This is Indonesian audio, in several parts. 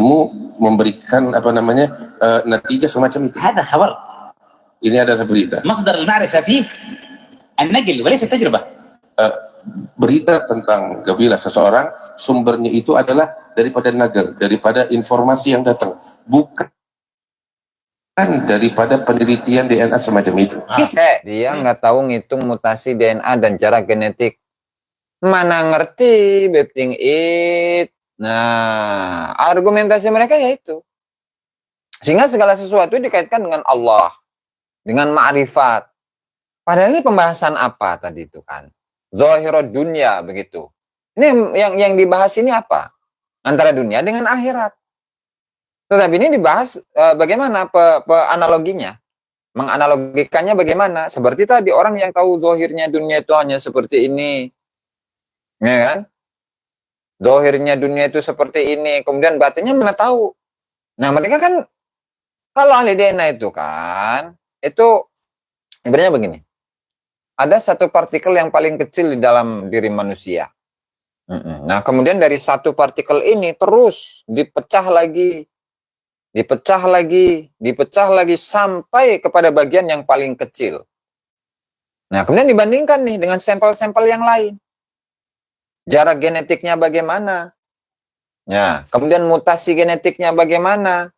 ilmu memberikan apa namanya natijah semacam itu. هذا خبر. Ini adalah berita. مصدر المعرفة فيه النقل وليس التجربة. Berita tentang kabilah seseorang sumbernya itu adalah daripada nagal, daripada informasi yang datang, bukan daripada penelitian DNA semacam itu. Dia nggak tahu ngitung mutasi DNA dan cara genetik. Mana ngerti beting it. Nah, argumentasi mereka yaitu. Sehingga segala sesuatu dikaitkan dengan Allah, dengan ma'rifat. Padahal ini pembahasan apa tadi itu kan? Zahirud dunya begitu. Ini yang dibahas ini apa? Antara dunia dengan akhirat. Tetapi ini dibahas bagaimana analoginya? Menganalogikannya bagaimana? Seperti tadi orang yang tahu zahirnya dunia itu hanya seperti ini. Ya kan? Zahirnya dunia itu seperti ini. Kemudian batinnya mana tahu? Nah, mereka kan kalau ahli DNA itu kan, itu ibaratnya begini. Ada satu partikel yang paling kecil di dalam diri manusia. Nah, kemudian dari satu partikel ini terus dipecah lagi, sampai kepada bagian yang paling kecil. Nah, kemudian dibandingkan nih dengan sampel-sampel yang lain. Jarak genetiknya bagaimana? Ya, kemudian mutasi genetiknya bagaimana?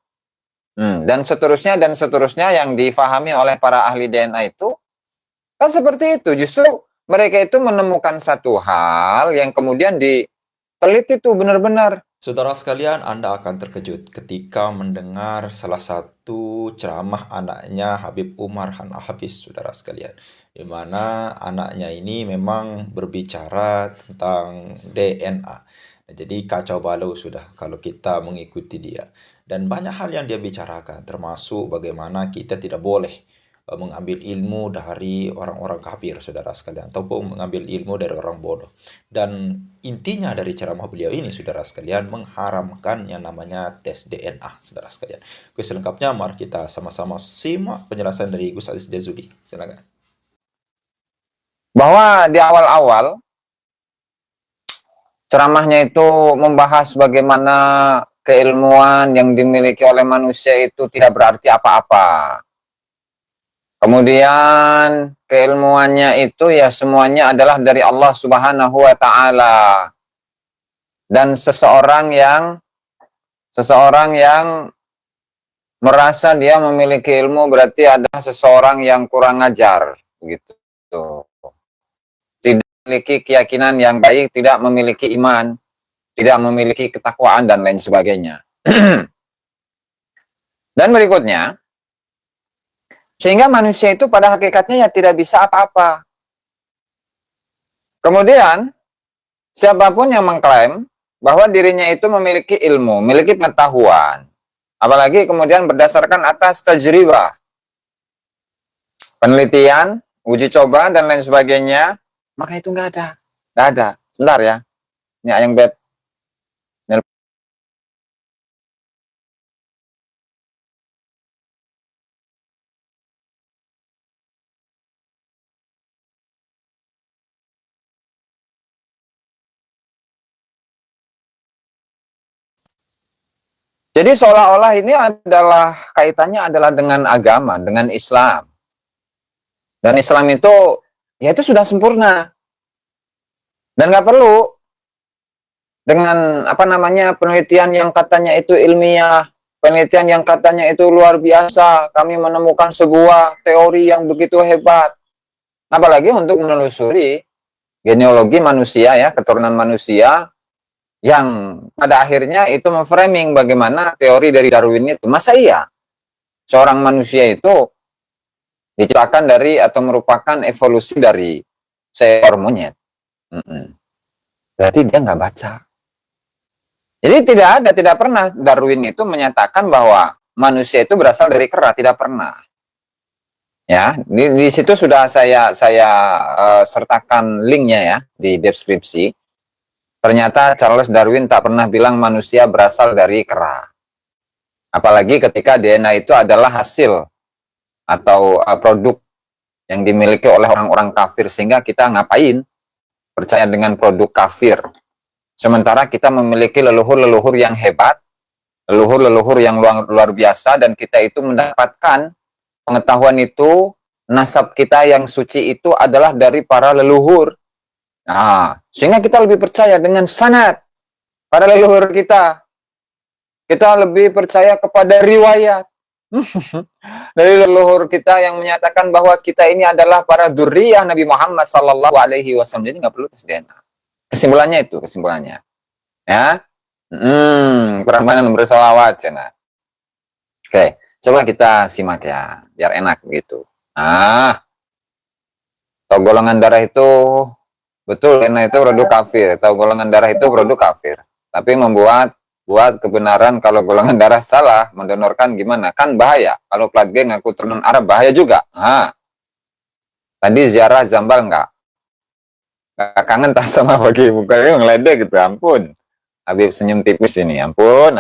Dan seterusnya yang difahami oleh para ahli DNA itu kan seperti itu. Justru mereka itu menemukan satu hal yang kemudian diteliti itu benar-benar. Saudara sekalian, Anda akan terkejut ketika mendengar salah satu ceramah anaknya Habib Umar Han Hafiz, saudara sekalian. Di mana anaknya ini memang berbicara tentang DNA. Jadi kacau balau sudah kalau kita mengikuti dia. Dan banyak hal yang dia bicarakan, termasuk bagaimana kita tidak boleh mengambil ilmu dari orang-orang kafir, saudara sekalian, ataupun mengambil ilmu dari orang bodoh. Dan intinya dari ceramah beliau ini, saudara sekalian, mengharamkan yang namanya tes DNA, saudara sekalian. Oke, selengkapnya mari kita sama-sama simak penjelasan dari Gus Aziz Jazuli. Silakan. Bahwa di awal-awal ceramahnya itu membahas bagaimana keilmuan yang dimiliki oleh manusia itu tidak berarti apa-apa. Kemudian keilmuannya itu ya semuanya adalah dari Allah Subhanahu wa taala. Dan seseorang yang merasa dia memiliki ilmu berarti adalah seseorang yang kurang ajar begitu. Tidak memiliki keyakinan yang baik, tidak memiliki iman, tidak memiliki ketakwaan dan lain sebagainya. Dan berikutnya, sehingga manusia itu pada hakikatnya ya tidak bisa apa-apa. Kemudian, siapapun yang mengklaim bahwa dirinya itu memiliki ilmu, memiliki pengetahuan, apalagi kemudian berdasarkan atas tajribah, penelitian, uji coba, dan lain sebagainya, maka itu nggak ada. Sebentar ya, ini ayang beb. Jadi seolah-olah ini kaitannya adalah dengan agama, dengan Islam. Dan Islam itu, ya itu sudah sempurna. Dan nggak perlu dengan penelitian yang katanya itu ilmiah, penelitian yang katanya itu luar biasa, kami menemukan sebuah teori yang begitu hebat. Apalagi untuk menelusuri genealogi manusia ya, keturunan manusia, yang pada akhirnya itu memframing bagaimana teori dari Darwin itu. Masa iya seorang manusia itu diciptakan dari atau merupakan evolusi dari seekor monyet? Berarti dia nggak baca. Jadi tidak pernah Darwin itu menyatakan bahwa manusia itu berasal dari kera, tidak pernah. Ya, di situ sudah saya sertakan linknya ya di deskripsi. Ternyata Charles Darwin tak pernah bilang manusia berasal dari kera. Apalagi ketika DNA itu adalah hasil atau produk yang dimiliki oleh orang-orang kafir, sehingga kita ngapain percaya dengan produk kafir. Sementara kita memiliki leluhur-leluhur yang hebat, leluhur-leluhur yang luar biasa, dan kita itu mendapatkan pengetahuan itu, nasab kita yang suci itu adalah dari para leluhur. Nah, sehingga kita lebih percaya dengan sanad para leluhur kita. Kita lebih percaya kepada riwayat dari leluhur kita yang menyatakan bahwa kita ini adalah para dzurriyyah Nabi Muhammad sallallahu alaihi wasallam. Jadi nggak perlu tes DNA. Kesimpulannya itu, kesimpulannya. Ya. Perambanan berselawat, cina. Oke, coba kita simak ya, biar enak begitu. Tahu golongan darah itu betul, karena itu produk kafir. Tahu golongan darah itu produk kafir. Tapi buat kebenaran kalau golongan darah salah, mendonorkan gimana? Kan bahaya. Kalau plat geng ngaku turunan Arab, bahaya juga. Tadi ziarah Zambal nggak kangen tak sama bagi bukannya ngeledek gitu, ampun. Habib senyum tipis ini, ampun.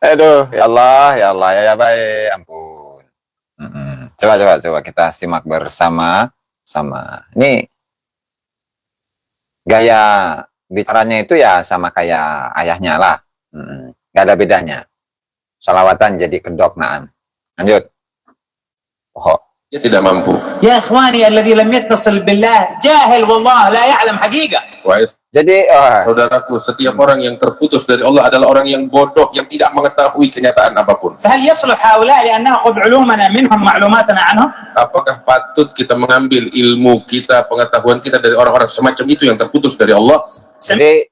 Aduh, ya Allah, ya baik, ampun. Coba kita simak bersama-sama. Ini gaya bicaranya itu ya sama kayak ayahnya lah. Gak ada bedanya. Salawatan jadi kedok, naam. Lanjut. Dia tidak mampu. يا إخواني الذي لم يتصل بالله جاهل والله لا يعلم حقيقة. Jadi saudaraku, setiap orang yang terputus dari Allah adalah orang yang bodoh, yang tidak mengetahui kenyataan apapun. فهل يصلح هؤلاء لأن نأخذ علومنا منهم معلوماتنا عنهم؟ Apakah patut kita mengambil ilmu kita, pengetahuan kita dari orang-orang semacam itu yang terputus dari Allah? Jadi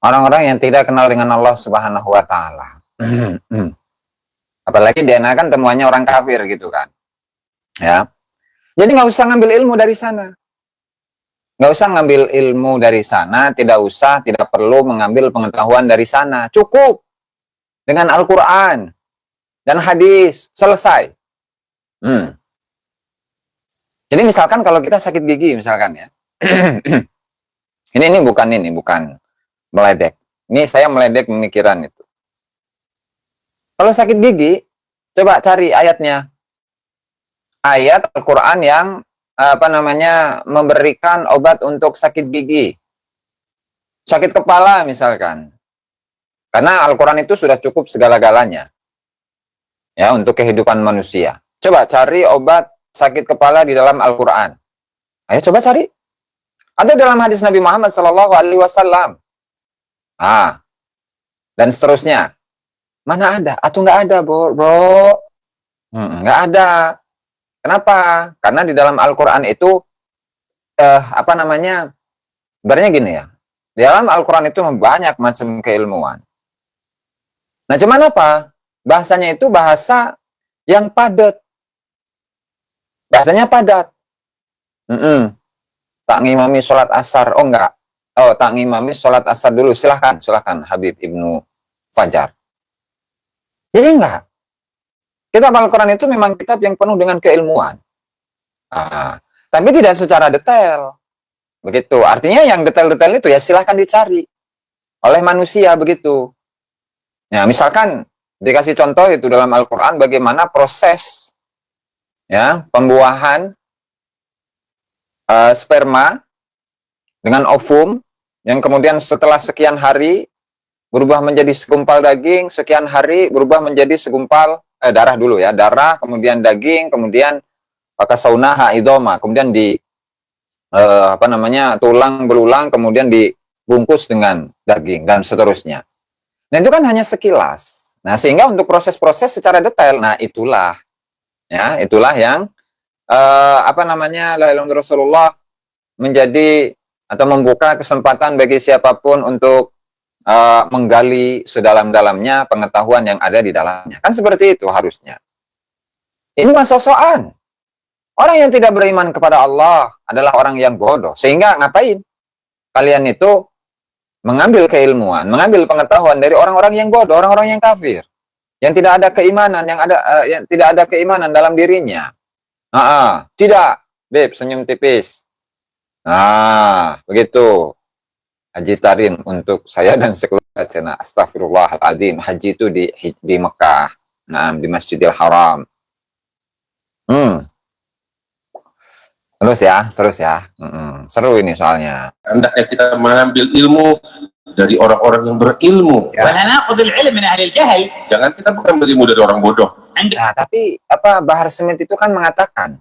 orang-orang yang tidak kenal dengan Allah Subhanahu wa taala. Apalagi DNA kan temuannya orang kafir gitu kan. Ya. Jadi nggak usah ngambil ilmu dari sana. Nggak usah ngambil ilmu dari sana, tidak perlu mengambil pengetahuan dari sana. Cukup dengan Al-Quran dan hadis, selesai. Jadi misalkan kalau kita sakit gigi misalkan ya. ini bukan meledek. Ini saya meledek pemikiran itu. Kalau sakit gigi, coba cari ayatnya. Ayat Al-Quran yang memberikan obat untuk sakit gigi. Sakit kepala misalkan. Karena Al-Quran itu sudah cukup segala-galanya. Ya, untuk kehidupan manusia. Coba cari obat sakit kepala di dalam Al-Quran. Ayo coba cari. Atau dalam hadis Nabi Muhammad SAW. Dan seterusnya. Mana ada? Atau nggak ada, bro? Nggak ada. Kenapa? Karena di dalam Al-Quran itu, sebenarnya gini ya. Di dalam Al-Quran itu banyak macam keilmuan. Nah, cuman apa? Bahasanya itu bahasa yang padat. Bahasanya padat. Tak ngimami sholat asar. Oh, enggak. Oh, tak ngimami sholat asar dulu. Silahkan Habib Ibnu Fajar. Jadi enggak. Kitab Al-Quran itu memang kitab yang penuh dengan keilmuan. Tapi tidak secara detail. Begitu. Artinya yang detail-detail itu ya silahkan dicari oleh manusia begitu. Ya, misalkan dikasih contoh itu dalam Al-Quran bagaimana proses ya pembuahan sperma dengan ovum yang kemudian setelah sekian hari berubah menjadi segumpal daging, sekian hari berubah menjadi segumpal darah dulu ya, darah, kemudian daging, kemudian pakasaunaha idoma, kemudian di tulang belulang, kemudian dibungkus dengan daging dan seterusnya. Nah, itu kan hanya sekilas. Nah, sehingga untuk proses-proses secara detail, nah itulah yang la ilaha Rasulullah menjadi atau membuka kesempatan bagi siapapun untuk menggali sedalam-dalamnya pengetahuan yang ada di dalamnya. Kan seperti itu harusnya. Ini mah sosokan. Orang yang tidak beriman kepada Allah adalah orang yang bodoh. Sehingga ngapain? Kalian itu mengambil keilmuan, mengambil pengetahuan dari orang-orang yang bodoh, orang-orang yang kafir, yang tidak ada keimanan, yang tidak ada keimanan dalam dirinya. Tidak, Beb, senyum tipis. Begitu. Haji Tarim untuk saya dan sekeluarga. Astagfirullahaladzim. Haji itu di Mekah. Di Masjidil Haram. Terus ya. Seru ini soalnya. Hendaknya kita mengambil ilmu dari orang-orang yang berilmu. Ya. ولا ناخذ العلم من اهل الجهل. Jangan kita bukan berilmu dari orang bodoh. Nah, tapi Bahar Smith itu kan mengatakan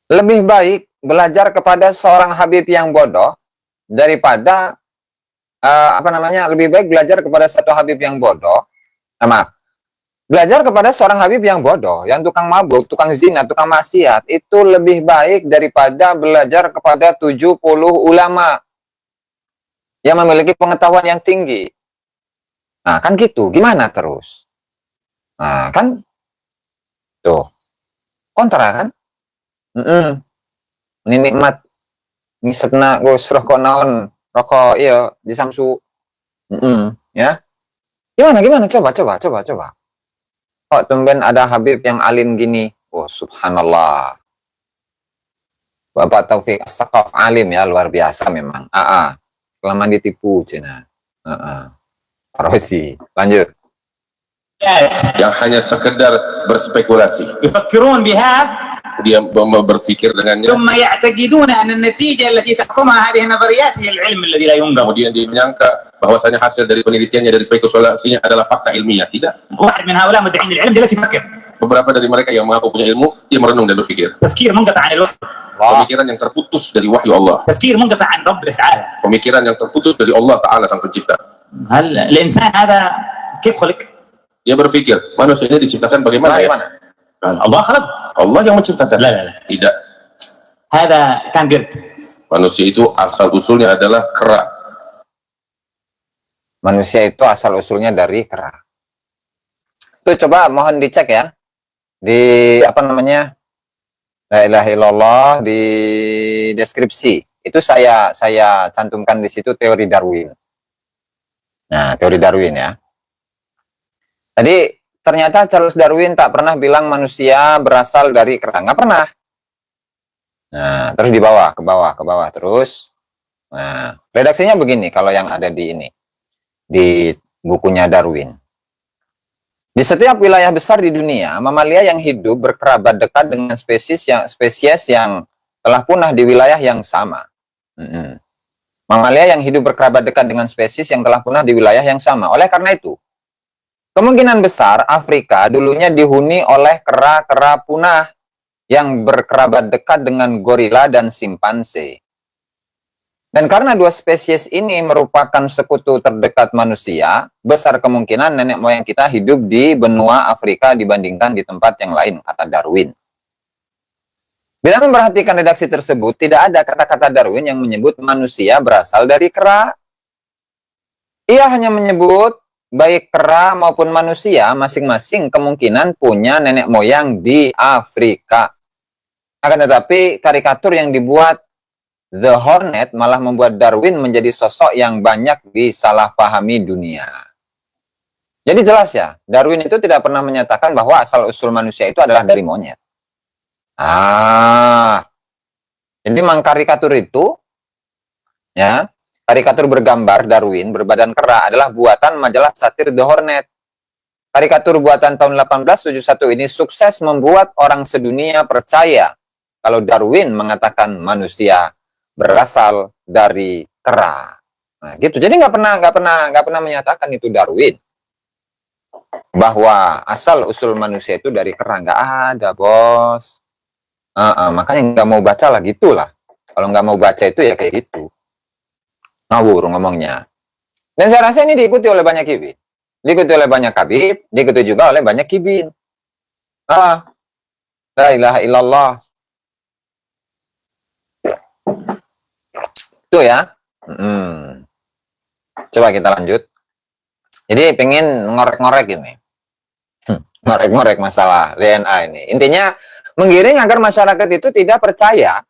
lebih baik belajar kepada seorang Habib yang bodoh daripada lebih baik belajar kepada satu Habib yang bodoh. Maaf. Belajar kepada seorang Habib yang bodoh, yang tukang mabuk, tukang zina, tukang maksiat, itu lebih baik daripada belajar kepada 70 ulama yang memiliki pengetahuan yang tinggi. Nah, kan gitu. Gimana terus? Nah, kan tuh. Kontra kan? Ini nikmat ngisepna Gus rokok naon, rokok iya di Samsu. Ya. Gimana? Coba. Kok tumben ada Habib yang alim gini? Oh, subhanallah. Bapak Taufik As-Saqaf alim ya, luar biasa memang. Kelamaan ditipu cina. Rosi, lanjut. Yang hanya sekedar berspekulasi. يفكرون بها Dia berpikir dengannya. ثم يعتقدون ان النتيجه التي تحكمها هذه النظريات هي العلم الذي لا ينقض. Kemudian dia menyangka bahwasanya hasil dari penelitiannya, dari spekulasinya adalah fakta ilmiah. Tidak. واحد من هؤلاء مدعين العلم جلس يفكر. Beberapa dari mereka yang mengaku punya ilmu, dia merenung dan berpikir. تفكير منقطع عن الوحي. Pemikiran yang terputus dari wahyu Allah. تفكير منقطع عن ربه تعالى. Pemikiran yang terputus dari Allah Ta'ala Sang Pencipta. هل الانسان هذا كيف خلق؟ Dia berpikir, manusia ini diciptakan bagaimana ya? قال الله خلق. Allah yang menciptakan. لا. Tidak. هذا كان قرد. Manusia itu asal-usulnya adalah kera. Manusia itu asal-usulnya dari kera. Itu coba mohon dicek ya. Di La ilaha illallah di deskripsi. Itu saya cantumkan di situ teori Darwin. Nah, teori Darwin ya. Tadi ternyata Charles Darwin tak pernah bilang manusia berasal dari kera. Nggak pernah. Nah, terus di bawah, ke bawah terus. Nah, redaksinya begini kalau yang ada di ini. Di bukunya Darwin. Di setiap wilayah besar di dunia, mamalia yang hidup berkerabat dekat dengan spesies yang telah punah di wilayah yang sama. Mamalia yang hidup berkerabat dekat dengan spesies yang telah punah di wilayah yang sama. Oleh karena itu, kemungkinan besar Afrika dulunya dihuni oleh kera-kera punah yang berkerabat dekat dengan gorila dan simpanse. Dan karena dua spesies ini merupakan sekutu terdekat manusia, besar kemungkinan nenek moyang kita hidup di benua Afrika dibandingkan di tempat yang lain, kata Darwin. Bila memperhatikan redaksi tersebut, tidak ada kata-kata Darwin yang menyebut manusia berasal dari kera. Ia hanya menyebut baik kera maupun manusia masing-masing kemungkinan punya nenek moyang di Afrika. Akan tetapi, karikatur yang dibuat The Hornet malah membuat Darwin menjadi sosok yang banyak disalahpahami dunia. Jadi jelas ya, Darwin itu tidak pernah menyatakan bahwa asal-usul manusia itu adalah dari monyet. Jadi memang karikatur itu, ya, karikatur bergambar Darwin berbadan kera adalah buatan majalah satir The Hornet. Karikatur buatan tahun 1871 ini sukses membuat orang sedunia percaya kalau Darwin mengatakan manusia berasal dari kera. Nah, gitu. Jadi nggak pernah menyatakan itu Darwin bahwa asal usul manusia itu dari kera. Nggak ada, bos. Makanya nggak mau baca lah, gitulah. Kalau nggak mau baca itu ya kayak gitu. Ngawur ngomongnya. Dan saya rasa ini diikuti oleh banyak kibin. Diikuti oleh banyak kabib, diikuti juga oleh banyak kibin. La ilaha illallah. Itu ya. Coba kita lanjut. Jadi pengen ngorek-ngorek ini. Ngorek-ngorek masalah DNA ini. Intinya menggiring agar masyarakat itu tidak percaya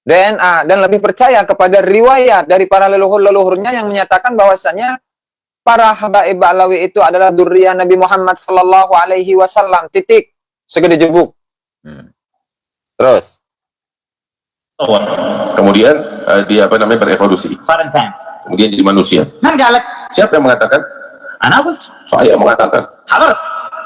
DNA dan lebih percaya kepada riwayat dari para leluhur-leluhurnya yang menyatakan bahwasanya para habaib Ba'lawi itu adalah dzurriyyah Nabi Muhammad sallallahu alaihi wasallam. Titik. Segede jebuk. Terus kemudian dia berevolusi. صار انسان. Kemudian jadi manusia. من قال لك؟ Siapa yang mengatakan? انا قلت. Saya mengatakan. حضرت.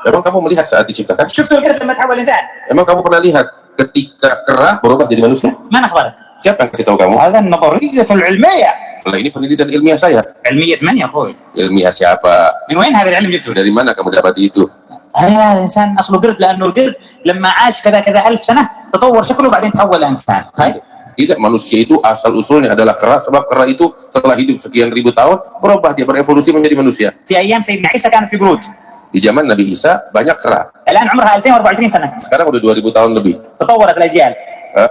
Memang kamu melihat saat diciptakan? شفتوا القرد لما تحول انسان؟ Emang kamu pernah lihat ketika kera berubah jadi manusia? من أخبرك؟ Siapa yang kasih tahu kamu? هذا النظرية العلمية. Lah ini penelitian ilmiah saya. علمية من يا أخوي؟ Ilmiah siapa? من وين هذا العلم جبته؟ Dari mana kamu dapati itu? هذا الإنسان أصله قرد، لأنه القرد لما عاش كذا كذا 1000 سنة تطور شكله بعدين تحول لإنسان. هاي Tidak, manusia itu asal usulnya adalah kera, sebab kera itu setelah hidup sekian ribu tahun berubah, dia berevolusi menjadi manusia. في أيام سيدنا عيسى كانت في قرود. Di zaman Nabi Isa banyak kera. الآن عمرها 2024 سنة. Sekarang udah 2000 tahun lebih. تطورت الأجيال.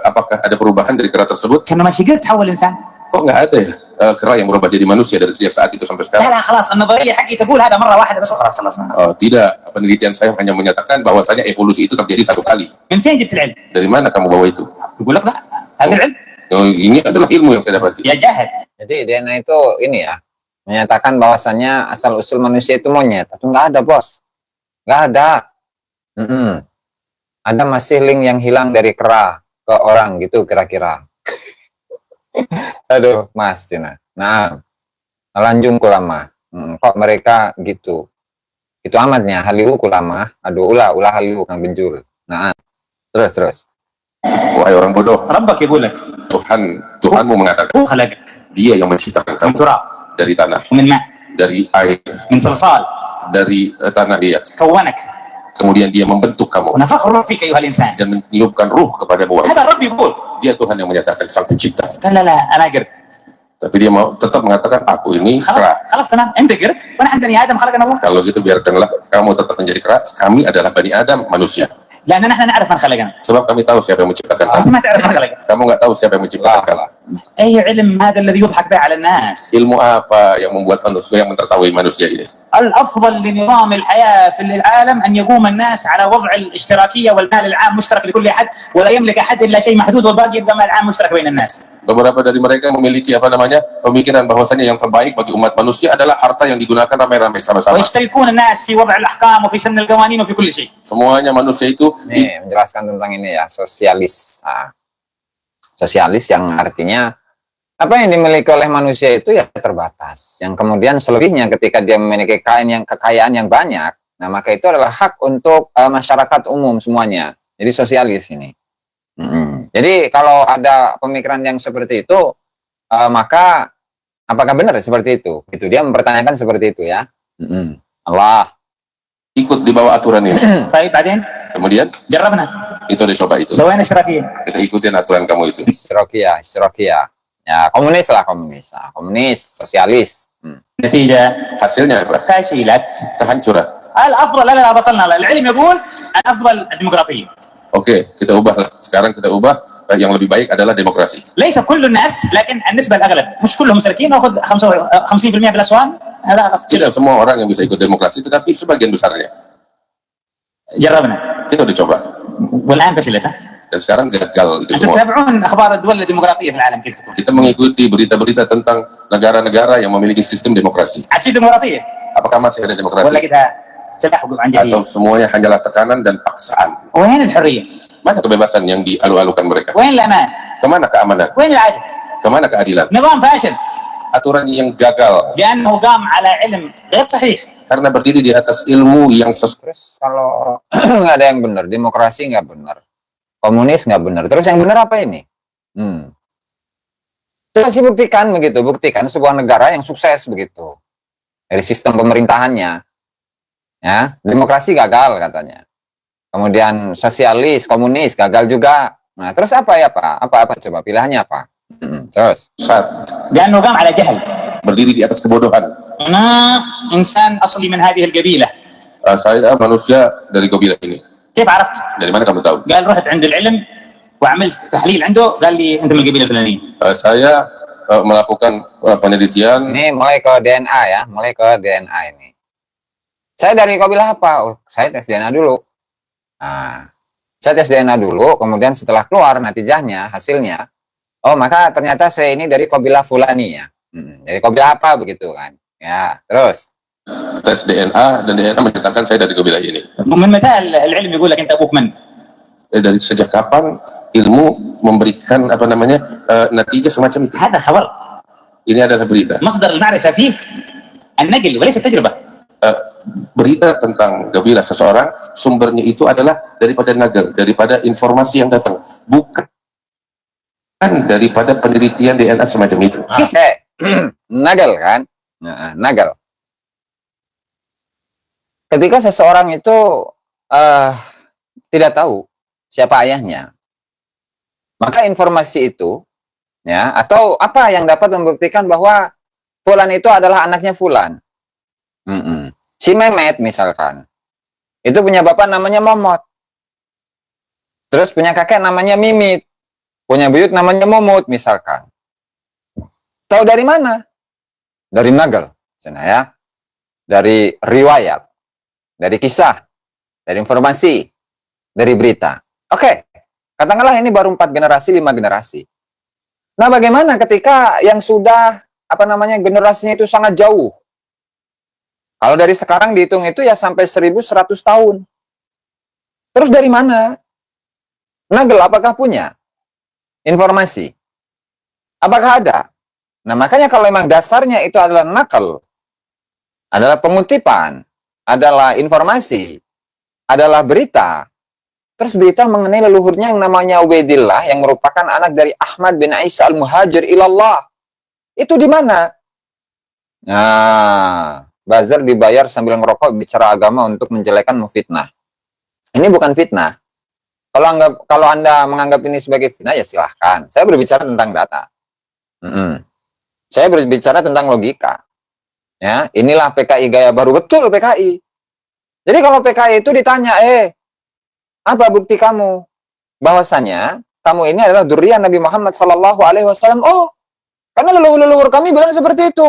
Apakah ada perubahan dari kera tersebut? كأنه ماشي قرد تحول إنسان. Kok nggak ada ya kera yang berubah jadi manusia dari sejak saat itu sampai لا sekarang? لا خلاص النظرية حقي تقول هذا مرة واحدة بس وخلاص خلصنا. Tidak, penelitian saya hanya menyatakan bahwasanya evolusi itu terjadi satu kali. من فين جبت العلم؟ Dari mana kamu bawa itu? يقول لك لا هذا العلم Ini adalah ilmu yang saya dapati. يا جاهل. Jadi DNA itu ini ya, menyatakan bahwasannya asal usul manusia itu monyet. Itu nggak ada, bos. Nggak ada. Ada masih link yang hilang dari kera ke orang gitu kira-kira. Aduh, Mas Cina. Nah, lanjung kulama. Kok mereka gitu? Itu amatnya haliu kulama. Aduh, ulah haliu kang benjul. Nah, terus. Wahai orang bodoh, ربك يقول لك Tuhanmu mengatakan هو خلقك dia yang menciptakan من kamu تراب dari tanah, ومن ماء dari air, من صلصال dari tanah dia. كونك Kemudian dia membentuk kamu ونفخ الروح فيك أيها الإنسان. dan meniupkan ruh kepadamu. هذا الرب يقول. Dia Tuhan yang menyatakan sang pencipta. قال لا أنا قرد. Tapi dia mau tetap mengatakan aku ini kera. خلاص تمام أنت قرد وأنا عند بني آدم خلقنا الله. Kalau gitu biarkanlah kamu tetap menjadi kera. Kami adalah Bani Adam, manusia. لأن نحن نعرف من خلقنا. Sebab kami tahu siapa yang menciptakan kamu. أنت ما تعرف من خلقنا. Kamu nggak tahu siapa yang menciptakan kamu. أي علم هذا الذي يضحك به على الناس؟ Ilmu apa yang membuat manusia yang mentertawahi manusia ini? الأفضل لنظام الحياة في العالم أن يقوم الناس على وضع الاشتراكية والمال العام مشترك لكل أحد ولا يملك أحد إلا شيء محدود والباقي يبقى مال عام مشترك بين الناس. Beberapa dari mereka memiliki pemikiran bahwasanya yang terbaik bagi umat manusia adalah harta yang digunakan ramai-ramai sama-sama. ويشتركون الناس في وضع الأحكام وفي سن القوانين وفي كل شيء. Semuanya manusia itu Nih, menjelaskan tentang ini ya, sosialis. Nah, sosialis yang artinya apa yang dimiliki oleh manusia itu ya terbatas. Yang kemudian selebihnya ketika dia memiliki kekayaan yang banyak, nah maka itu adalah hak untuk masyarakat umum semuanya. Jadi sosialis ini. Jadi kalau ada pemikiran yang seperti itu, maka apakah benar seperti itu? Itu dia mempertanyakan seperti itu ya. Allah. ikut di bawah aturan ini. طيب بعدين Kemudian جربنا itu udah coba itu. سوينا اشتراكية. Kita ikutin aturan kamu itu. Istirakia. Ya, komunis lah, komunis. Nah, komunis, sosialis. نتيجة Hasilnya apa? فاشلت. Kehancuran. الأفضل لا بطلنا العلم يقول الأفضل الديمقراطية. Oke, kita ubah lah. Sekarang kita ubah. Yang lebih baik adalah demokrasi. ليس كل الناس لكن النسبة الأغلب مش كلهم مشتركين ناخذ 50% بالأسوان هذا Tidak semua orang yang bisa ikut demokrasi, tetapi sebagian besarnya. جربنا Kita udah coba. والآن فشلت. Dan sekarang gagal itu أنتم semua. تتابعون أخبار الدول الديمقراطية في العالم كيف تكون؟ Kita mengikuti berita-berita tentang negara-negara yang memiliki sistem demokrasi. عاد ديمقراطية Apakah masih ada ولا demokrasi? كذا سلاح وقف عن Atau جديد؟ semuanya hanyalah tekanan dan paksaan? وين الحرية؟ Mana kebebasan yang dialu-alukan mereka? وين الأمان؟ Kemana keamanan? وين العدل؟ Kemana keadilan? نظام فاشل Aturan yang gagal لأنه قام على علم غير صحيح. karena berdiri di atas ilmu yang Terus kalau nggak ada yang benar, demokrasi nggak benar, komunis nggak benar, terus yang benar apa ini? Terus buktikan begitu, buktikan sebuah negara yang sukses begitu dari sistem pemerintahannya, ya demokrasi gagal katanya, kemudian sosialis, komunis gagal juga. Nah terus apa ya Pak? Apa coba pilihannya apa? Terus sesat, لأنه قام على جهل. berdiri di atas kebodohan. أنا إنسان أصلي من هذه القبيلة. Saya manusia dari kabilah ini. كيف عرفت؟ Dari mana kamu tahu? قال رحت عند العلم وعملت تحليل عنده قال لي أنت من القبيلة الفلانية. Saya melakukan penelitian. ini mulai ke DNA ya, mulai ke DNA ini. Saya dari kabilah apa? Oh, saya tes DNA dulu. Nah, saya tes DNA dulu, kemudian setelah keluar natijahnya, hasilnya, oh maka ternyata saya ini dari kabilah fulani ya. Dari kabilah apa begitu kan? Ya, terus Tes DNA dan DNA menyatakan saya dari kabilah ini. من متى العلم يقول لك أنت أبوك من؟ Dari sejak kapan ilmu memberikan natijah semacam itu? هذا خبر. Ini adalah berita. مصدر المعرفة فيه النقل وليس التجربة. berita tentang gabilah seseorang, sumbernya itu adalah daripada nagar, daripada informasi yang datang, bukan daripada penelitian DNA semacam itu. Oke. Nagel kan? Nah, nagel. Ketika seseorang itu tidak tahu siapa ayahnya, maka informasi itu, ya, atau apa yang dapat membuktikan bahwa Fulan itu adalah anaknya Fulan. Si Mehmet misalkan, itu punya bapak namanya Momot, terus punya kakek namanya Mimit, punya buyut namanya Momot misalkan. Tahu dari mana? Dari nagel, ya, dari riwayat, dari kisah, dari informasi, dari berita. Oke, katakanlah ini baru 4 generasi, 5 generasi. Nah, bagaimana ketika yang sudah generasinya itu sangat jauh? Kalau dari sekarang dihitung itu ya sampai 1100 tahun. Terus dari mana? Nagel apakah punya informasi? Apakah ada? Nah, makanya kalau memang dasarnya itu adalah nakal, adalah pengutipan, adalah informasi, adalah berita, terus berita mengenai leluhurnya yang namanya Ubaidillah yang merupakan anak dari Ahmad bin Isa al-Muhajir ilallah. Itu di mana? Nah, buzzer dibayar sambil ngerokok bicara agama untuk menjelekan memfitnah. Ini bukan fitnah. Kalau Anda menganggap ini sebagai fitnah, ya silahkan. Saya berbicara tentang data. Saya berbicara tentang logika. Ya, inilah PKI gaya baru, betul PKI. Jadi kalau PKI itu ditanya, apa bukti kamu bahwasanya kamu ini adalah dzurriyyah Nabi Muhammad sallallahu alaihi wasallam? Oh, karena leluhur kami bilang seperti itu.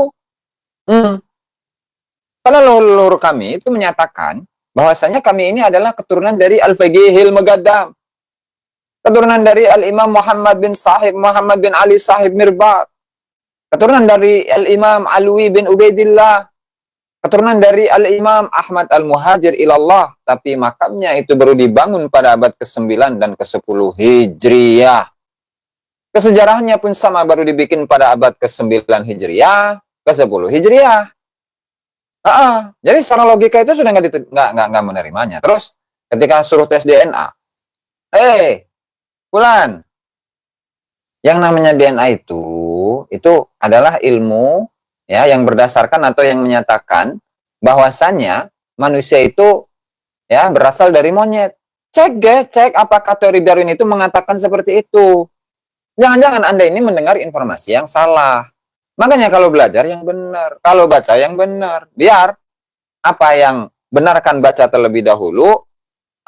Karena leluhur kami itu menyatakan bahwasanya kami ini adalah keturunan dari Al-Faqihil Mugaddam. Keturunan dari Al-Imam Muhammad bin Ali Sahib Mirbat. Keturunan dari Al-Imam Alwi bin Ubaidillah. Keturunan dari Al-Imam Ahmad Al-Muhajir ilallah. Tapi makamnya itu baru dibangun pada abad ke-9 dan ke-10 Hijriyah. Kesejarahnya pun sama, baru dibikin pada abad ke-9 Hijriyah, ke-10 Hijriyah. Jadi secara logika itu sudah nggak menerimanya. Terus ketika suruh tes DNA, Fulan, yang namanya DNA itu adalah ilmu ya yang berdasarkan atau yang menyatakan bahwasannya manusia itu ya berasal dari monyet. Cek apakah teori Darwin itu mengatakan seperti itu. Jangan-jangan Anda ini mendengar informasi yang salah. Makanya kalau belajar yang benar, kalau baca yang benar, biar apa yang benarkan baca terlebih dahulu,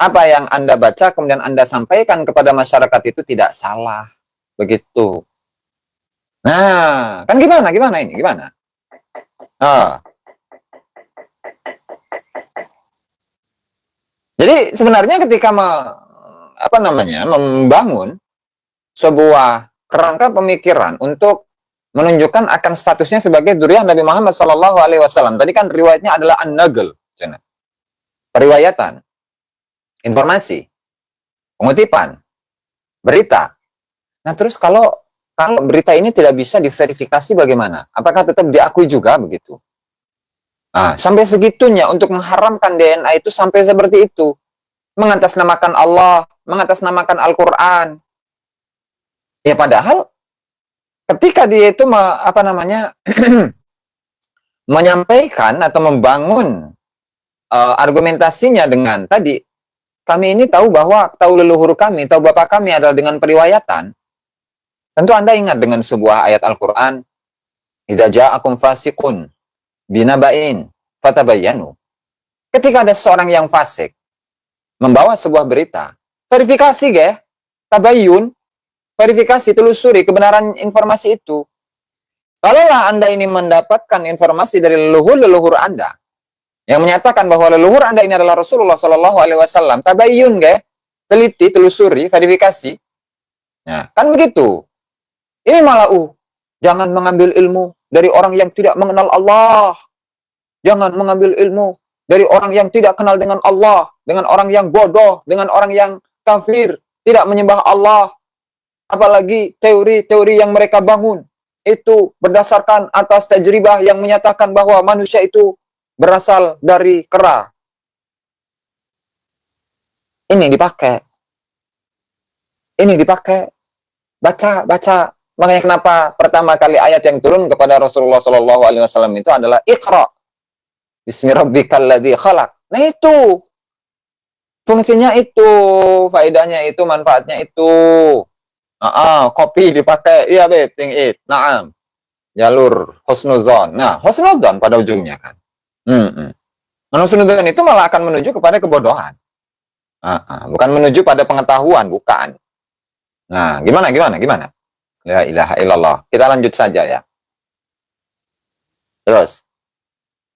apa yang Anda baca kemudian Anda sampaikan kepada masyarakat itu tidak salah. Begitu. Nah, kan gimana ini? Gimana? Jadi sebenarnya ketika membangun sebuah kerangka pemikiran untuk menunjukkan akan statusnya sebagai dzurriyyah Nabi Muhammad sallallahu alaihi wasallam. Tadi kan riwayatnya adalah an-naql, periwayatan, informasi, pengutipan, berita. Nah, terus kalau berita ini tidak bisa diverifikasi bagaimana? Apakah tetap diakui juga begitu? Sampai segitunya untuk mengharamkan DNA itu sampai seperti itu. Mengatasnamakan Allah, mengatasnamakan Al-Qur'an. Ya padahal ketika dia itu menyampaikan atau membangun argumentasinya dengan tadi, kami ini tahu leluhur kami, tahu bapak kami adalah dengan periwayatan. Tentu Anda ingat dengan sebuah ayat Al-Quran, idza ja'akum fasiqun binaba'in fatabayyanu. Ketika ada seorang yang fasik membawa sebuah berita, verifikasi tabayyun, verifikasi, telusuri kebenaran informasi itu. Kalaulah Anda ini mendapatkan informasi dari leluhur Anda yang menyatakan bahwa leluhur Anda ini adalah Rasulullah Shallallahu Alaihi Wasallam, tabayyun, teliti, telusuri, verifikasi. Nah, kan begitu. Ini malah jangan mengambil ilmu dari orang yang tidak mengenal Allah. Jangan mengambil ilmu dari orang yang tidak kenal dengan Allah, dengan orang yang bodoh, dengan orang yang kafir, tidak menyembah Allah. Apalagi teori-teori yang mereka bangun itu berdasarkan atas tajribah yang menyatakan bahwa manusia itu berasal dari kera. Ini dipakai. Ini dipakai. Baca. Makanya kenapa pertama kali ayat yang turun kepada Rasulullah Shallallahu Alaihi Wasallam itu adalah Iqra. Bismi rabbikal ladzi khalaq. Nah itu. Fungsinya itu, faedahnya itu, manfaatnya itu. Kopi dipakai, iya beting it. Naam. Jalur husnuzon. Nah, husnuzon pada ujungnya kan. Husnuzon itu malah akan menuju kepada kebodohan. Bukan menuju pada pengetahuan, bukan. Nah, gimana? La ilaha illallah. Kita lanjut saja ya. Terus.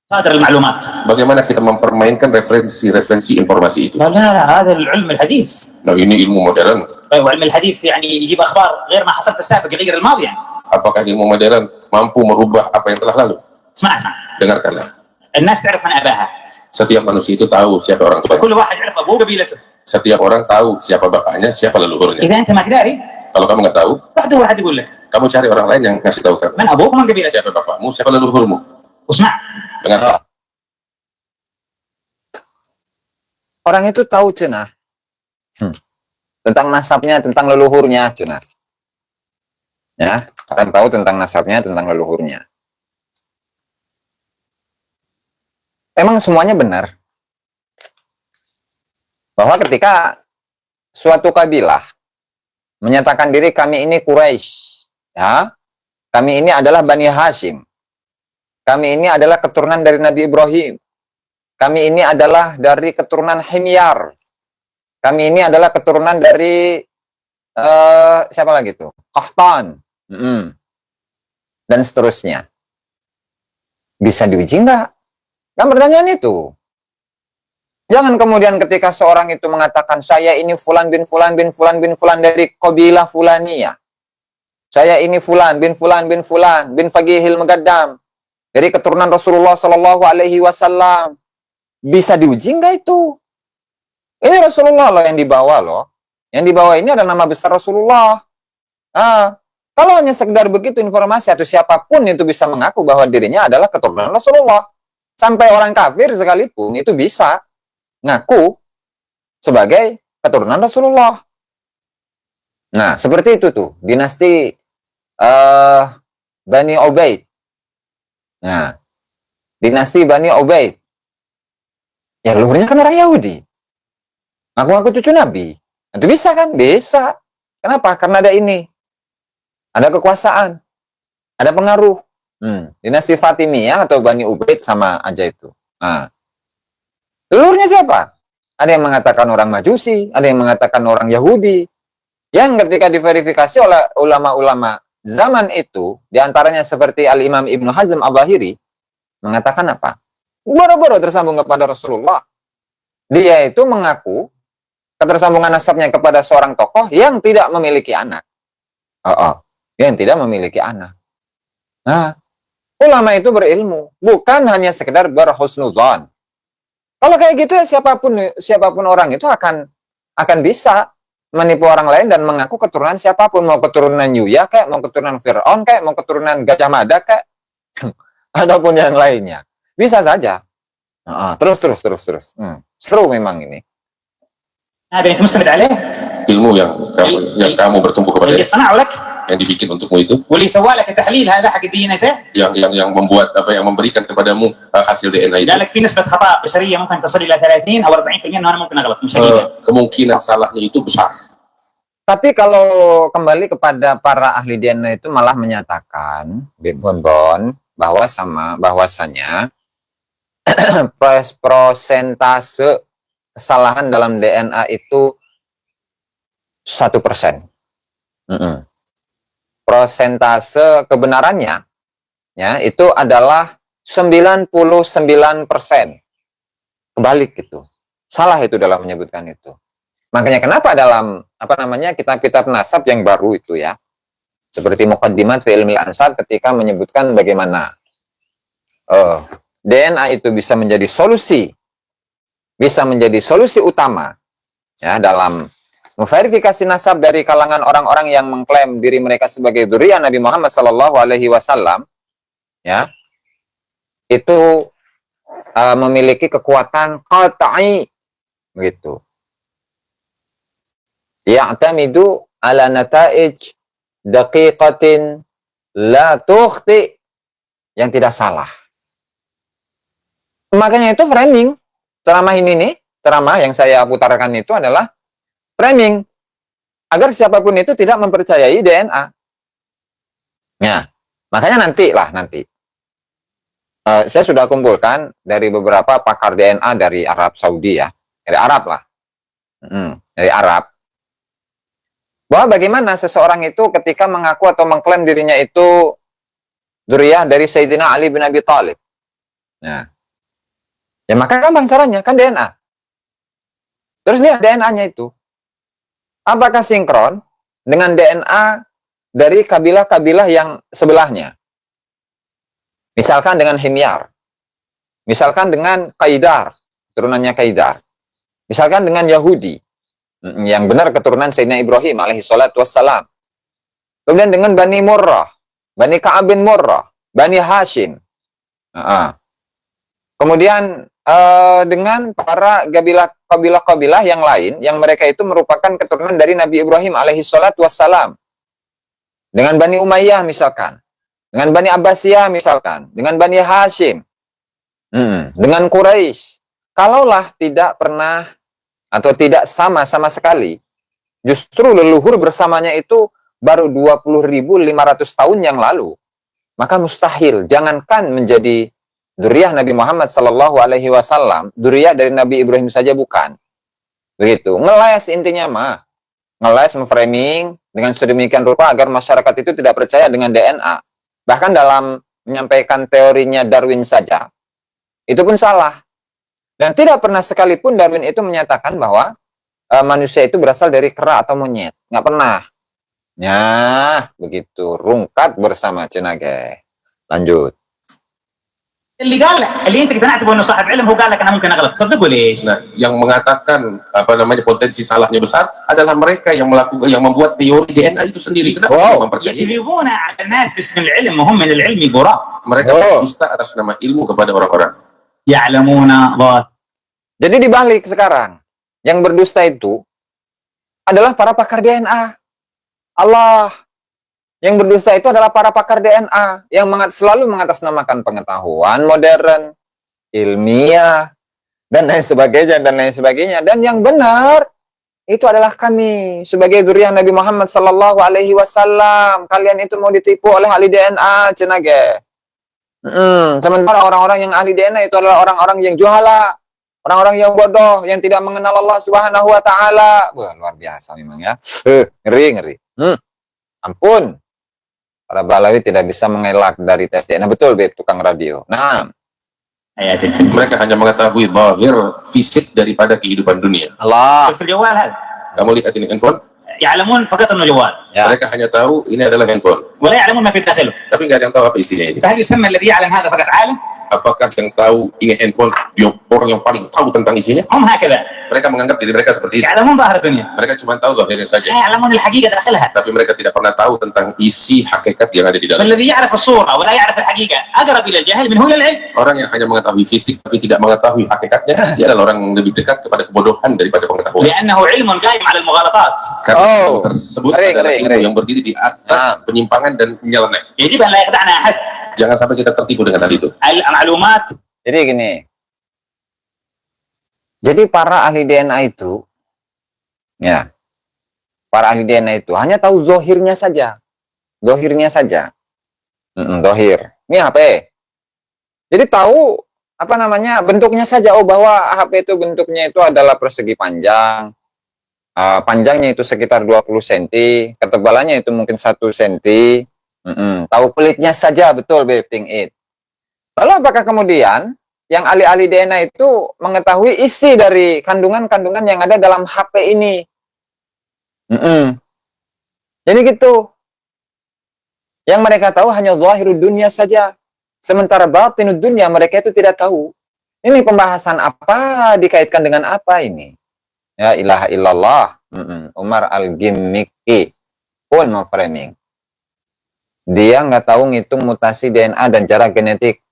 صادر المعلومات. Bagaimana kita mempermainkan referensi informasi itu? لا هذا العلم الحديث. Nah, ini ilmu modern. وعلم الحديث يعني يجيب اخبار غير ما حصل في السابق يغير الماضي يعني. Apakah ilmu modern mampu merubah apa yang telah lalu? اسمع. Dengarkanlah. الناس تعرف من اباها. Setiap manusia itu tahu siapa orang tuanya. كل واحد يعرف ابوه قبيلته. Setiap orang tahu siapa bapaknya, siapa leluhurnya. اذا انت ما تداري Kalau kamu nggak tahu, روح دور واحد يقول لك kamu cari orang lain yang ngasih tahu kamu. من ابوك ومن قبيلتك. Siapa bapakmu, siapa leluhurmu. واسمع. Dengarkan. Orang itu tahu cenah. Tentang nasabnya, tentang leluhurnya cenah. Ya, orang tahu tentang nasabnya, tentang leluhurnya. Emang semuanya benar. Bahwa ketika suatu kabilah menyatakan diri kami ini Quraisy, ya, kami ini adalah Bani Hashim, kami ini adalah keturunan dari Nabi Ibrahim, kami ini adalah dari keturunan Himyar, kami ini adalah keturunan dari siapa lagi tuh? Qahtan, dan seterusnya. Bisa diuji nggak? Kan pertanyaan itu. Jangan kemudian ketika seorang itu mengatakan saya ini Fulan bin Fulan bin Fulan bin Fulan dari kabilah Fulaniyah. Saya ini Fulan bin Fulan bin Fulan bin Fagihil Megaddam dari keturunan Rasulullah Shallallahu Alaihi Wasallam. Bisa diuji nggak itu? Ini Rasulullah loh yang dibawa loh. Yang dibawa ini ada nama besar Rasulullah. Kalau hanya sekedar begitu informasi atau siapapun itu bisa mengaku bahwa dirinya adalah keturunan Rasulullah. Sampai orang kafir sekalipun itu bisa ngaku sebagai keturunan Rasulullah. Nah, seperti itu tuh dinasti Bani Ubaid. Nah, dinasti Bani Ubaid. Ya leluhurnya kan orang Yahudi. Ngaku-ngaku cucu Nabi. Itu bisa kan? Bisa. Kenapa? Karena ada ini. Ada kekuasaan. Ada pengaruh. Dinasti Fatimiyah atau Bani Ubaid sama aja itu. Nah, leluhurnya siapa? Ada yang mengatakan orang Majusi, ada yang mengatakan orang Yahudi. Yang ketika diverifikasi oleh ulama-ulama zaman itu, diantaranya seperti Al-Imam Ibnu Hazm Al-Zahiri, mengatakan apa? Boro-boro tersambung kepada Rasulullah. Dia itu mengaku ketersambungan nasabnya kepada seorang tokoh yang tidak memiliki anak. Yang tidak memiliki anak. Nah, ulama itu berilmu, bukan hanya sekedar berhusnuzon. Kalau kayak gitu ya siapapun orang itu akan bisa menipu orang lain dan mengaku keturunan siapapun, mau keturunan Yuya kayak, mau keturunan Fir'aun kayak, mau keturunan Gajah Mada kayak, ataupun yang lainnya. Bisa saja. Terus. Seru memang ini. هذا انت مستند عليه؟ Ilmu yang kamu bertumbuh kepada, اللي صنعه لك yang dibikin untukmu itu, واللي سوى لك التحليل هذا حق الدي ان اس yang membuat yang memberikan kepadamu hasil DNA itu. قال لك في نسبه خطا بشريه ممكن تصل الى 30 او 40% انه انا ممكن اغلط مش حقيقه. Kemungkinan salahnya itu besar. Tapi kalau kembali kepada para ahli DNA itu malah menyatakan, Bonbon, bahwasanya prosentase kesalahan dalam DNA itu 1%. Prosentase kebenarannya ya itu adalah 99%. Kebalik gitu. Salah itu dalam menyebutkan itu. Makanya kenapa dalam kitab-kitab nasab yang baru itu ya, seperti Muqaddimat fi Ilmil Ansab ketika menyebutkan bagaimana DNA itu bisa menjadi solusi utama ya dalam memverifikasi nasab dari kalangan orang-orang yang mengklaim diri mereka sebagai dzurriyyah Nabi Muhammad sallallahu alaihi wasallam ya. Itu memiliki kekuatan qat'i begitu. Ya'tamidu ala nataij daqiqatin la tukhti, yang tidak salah. Makanya itu framing ceramah ini nih, ceramah yang saya putarkan itu adalah framing agar siapapun itu tidak mempercayai DNA. Ya, makanya nanti. Saya sudah kumpulkan dari beberapa pakar DNA dari Arab Saudi ya, dari Arab lah, dari Arab. Bahwa bagaimana seseorang itu ketika mengaku atau mengklaim dirinya itu dzurriyyah dari Sayyidina Ali bin Abi Thalib. Nah, ya maka gampang caranya, kan DNA. Terus lihat DNA-nya itu. Apakah sinkron dengan DNA dari kabilah-kabilah yang sebelahnya? Misalkan dengan Himyar. Misalkan dengan Qaidar, turunannya Qaidar. Misalkan dengan Yahudi, yang benar keturunan Sayyidina Ibrahim alaihi salatu wassalam. Kemudian dengan Bani Murrah, Bani Ka'ab bin Murrah, Bani Hashim. Kemudian dengan para kabilah-kabilah yang lain, yang mereka itu merupakan keturunan dari Nabi Ibrahim alaihi salatu wassalam. Dengan Bani Umayyah misalkan. Dengan Bani Abbasiyah misalkan. Dengan Bani Hashim. Dengan Quraisy. Kalaulah tidak pernah atau tidak sama sekali, justru leluhur bersamanya itu baru 20.500 tahun yang lalu, maka mustahil, jangankan menjadi dzurriyyah Nabi Muhammad sallallahu alaihi wasallam, dzurriyyah dari Nabi Ibrahim saja bukan. Begitu. Ngeles intinya mah. Ngeles, memframing dengan sedemikian rupa agar masyarakat itu tidak percaya dengan DNA. Bahkan dalam menyampaikan teorinya Darwin saja, itu pun salah. Dan tidak pernah sekalipun Darwin itu menyatakan bahwa manusia itu berasal dari kera atau monyet. Nggak pernah. Ya, begitu. Rungkat bersama Cenage. Lanjut. اللي انت اقتنعت بانه صاحب علم هو قال لك انا ممكن اغلط صدقوا ليش؟ Nah, yang mengatakan potensi salahnya besar adalah mereka yang membuat teori DNA itu sendiri. Kenapa mereka mempercayai? يكذبون على الناس باسم العلم وهم من العلم براء. Mereka dusta atas nama ilmu kepada orang-orang. يعلمون ضاد. Jadi dibalik sekarang, yang berdusta itu adalah para pakar DNA. Allah. Yang berdusta itu adalah para pakar DNA yang selalu mengatasnamakan pengetahuan modern, ilmiah, dan lain sebagainya. Dan yang benar itu adalah kami sebagai dzurriyyah Nabi Muhammad sallallahu alaihi wasallam. Kalian itu mau ditipu oleh ahli DNA, Cenage. Sementara orang-orang yang ahli DNA itu adalah orang-orang yang juhala, orang-orang yang bodoh, yang tidak mengenal Allah Subhanahu wa taala. Wah, luar biasa memang ya. Ngeri. Ampun. Para Balawi tidak bisa mengelak dari tes DNA. Betul, Beb, tukang radio. Nah, mereka hanya mengetahui zahir fisik daripada kehidupan dunia. Allah. في الجوال هذا Kamu lihat ini handphone? يعلمون فقط انه جوال Ya. Mereka hanya tahu ini adalah handphone, ولا يعلمون ما في داخله. tapi nggak ada yang tahu apa isinya ini. فهل يسمى الذي يعلم هذا فقط عالم؟ Apakah yang tahu ini handphone orang yang paling tahu tentang isinya? هم هكذا Mereka menganggap diri mereka seperti itu. يعلمون ظاهر الدنيا Mereka cuma tahu zahirnya saja, لا يعلمون الحقيقه داخلها. tapi mereka tidak pernah tahu tentang isi hakikat yang ada di dalam. فالذي يعرف الصوره ولا يعرف الحقيقه اقرب الى الجهل من هو العلم. Orang yang hanya mengetahui fisik tapi tidak mengetahui hakikatnya, dia adalah orang yang lebih dekat kepada kebodohan daripada pengetahuan. لانه علم قائم على المغالطات. Karena Oh. ilmu tersebut Ngeri. adalah ilmu yang berdiri di atas penyimpangan dan nyeleneh. يجب ان لا يخدعنا احد. Jangan sampai kita tertipu dengan hal itu. المعلومات Jadi gini. Jadi para ahli DNA itu, ya, para ahli DNA itu hanya tahu zohirnya saja. Zohirnya saja. Zohir. Ini HP. Jadi tahu, bentuknya saja. Oh, bahwa HP itu bentuknya itu adalah persegi panjang. Panjangnya itu sekitar 20 cm. Ketebalannya itu mungkin 1 cm. Tahu kulitnya saja, betul, Bepting It. Lalu apakah kemudian yang ahli-ahli DNA itu mengetahui isi dari kandungan-kandungan yang ada dalam HP ini? Jadi gitu. Yang mereka tahu hanya zahirud dunia saja. Sementara batinud dunia mereka itu tidak tahu. Ini pembahasan apa dikaitkan dengan apa ini? Ya ilaha illallah. Umar Al-Gimmiqi pun memframing. Dia nggak tahu ngitung mutasi DNA dan jarak genetik.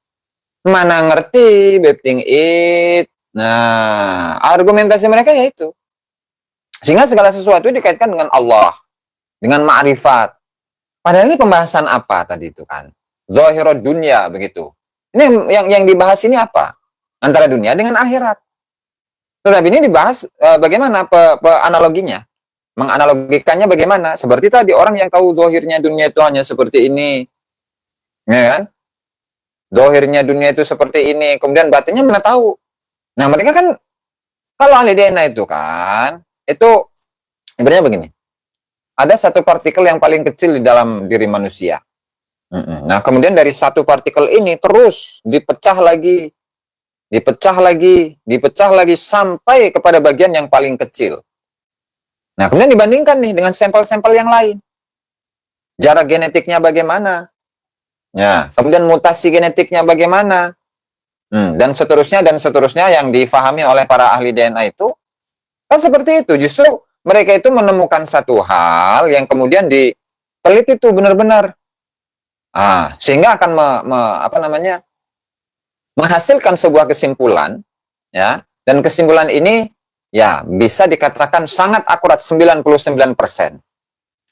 Mana ngerti bepting it. Nah, argumentasi mereka ya itu. Sehingga segala sesuatu dikaitkan dengan Allah, dengan ma'rifat. Padahal ini pembahasan apa tadi itu kan? Zahirud dunia begitu. Ini yang dibahas ini apa? Antara dunia dengan akhirat. Tetapi ini dibahas bagaimana analoginya? Menganalogikannya bagaimana? Seperti tadi orang yang tahu zahirnya dunia itu hanya seperti ini. Ya kan? Zahirnya dunia itu seperti ini, kemudian batinnya mana tahu. Nah, mereka kan kalau ahli DNA itu kan, itu ibaratnya begini. Ada satu partikel yang paling kecil di dalam diri manusia. Nah, kemudian dari satu partikel ini terus dipecah lagi, dipecah lagi sampai kepada bagian yang paling kecil. Nah, kemudian dibandingkan nih dengan sampel-sampel yang lain. Jarak genetiknya bagaimana? Ya, kemudian mutasi genetiknya bagaimana? Dan seterusnya yang difahami oleh para ahli DNA itu kan seperti itu. Justru mereka itu menemukan satu hal yang kemudian diteliti itu benar-benar. Sehingga akan menghasilkan sebuah kesimpulan, ya. Dan kesimpulan ini ya bisa dikatakan sangat akurat 99%.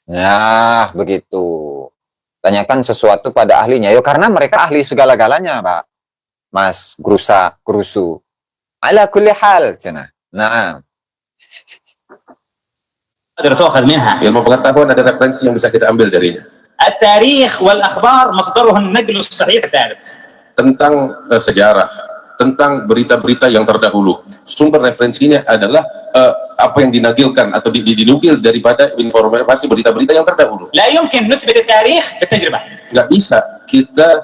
Nah, begitu. Tanyakan sesuatu pada ahlinya. Yo, karena mereka ahli segala-galanya, Pak. Mas Grusu. Ala kulli hal, cina. Nah. تؤخذ منها. Ilmu pengetahuan ada referensi yang bisa kita ambil darinya. التاريخ والأخبار مصدرها النقل الصحيح الثابت. Tentang sejarah, tentang berita-berita yang terdahulu. Sumber referensinya adalah apa yang dinukilkan atau dinukil daripada informasi berita-berita yang terdahulu. لا يمكن نثبت التاريخ بالتجربة. Nggak bisa kita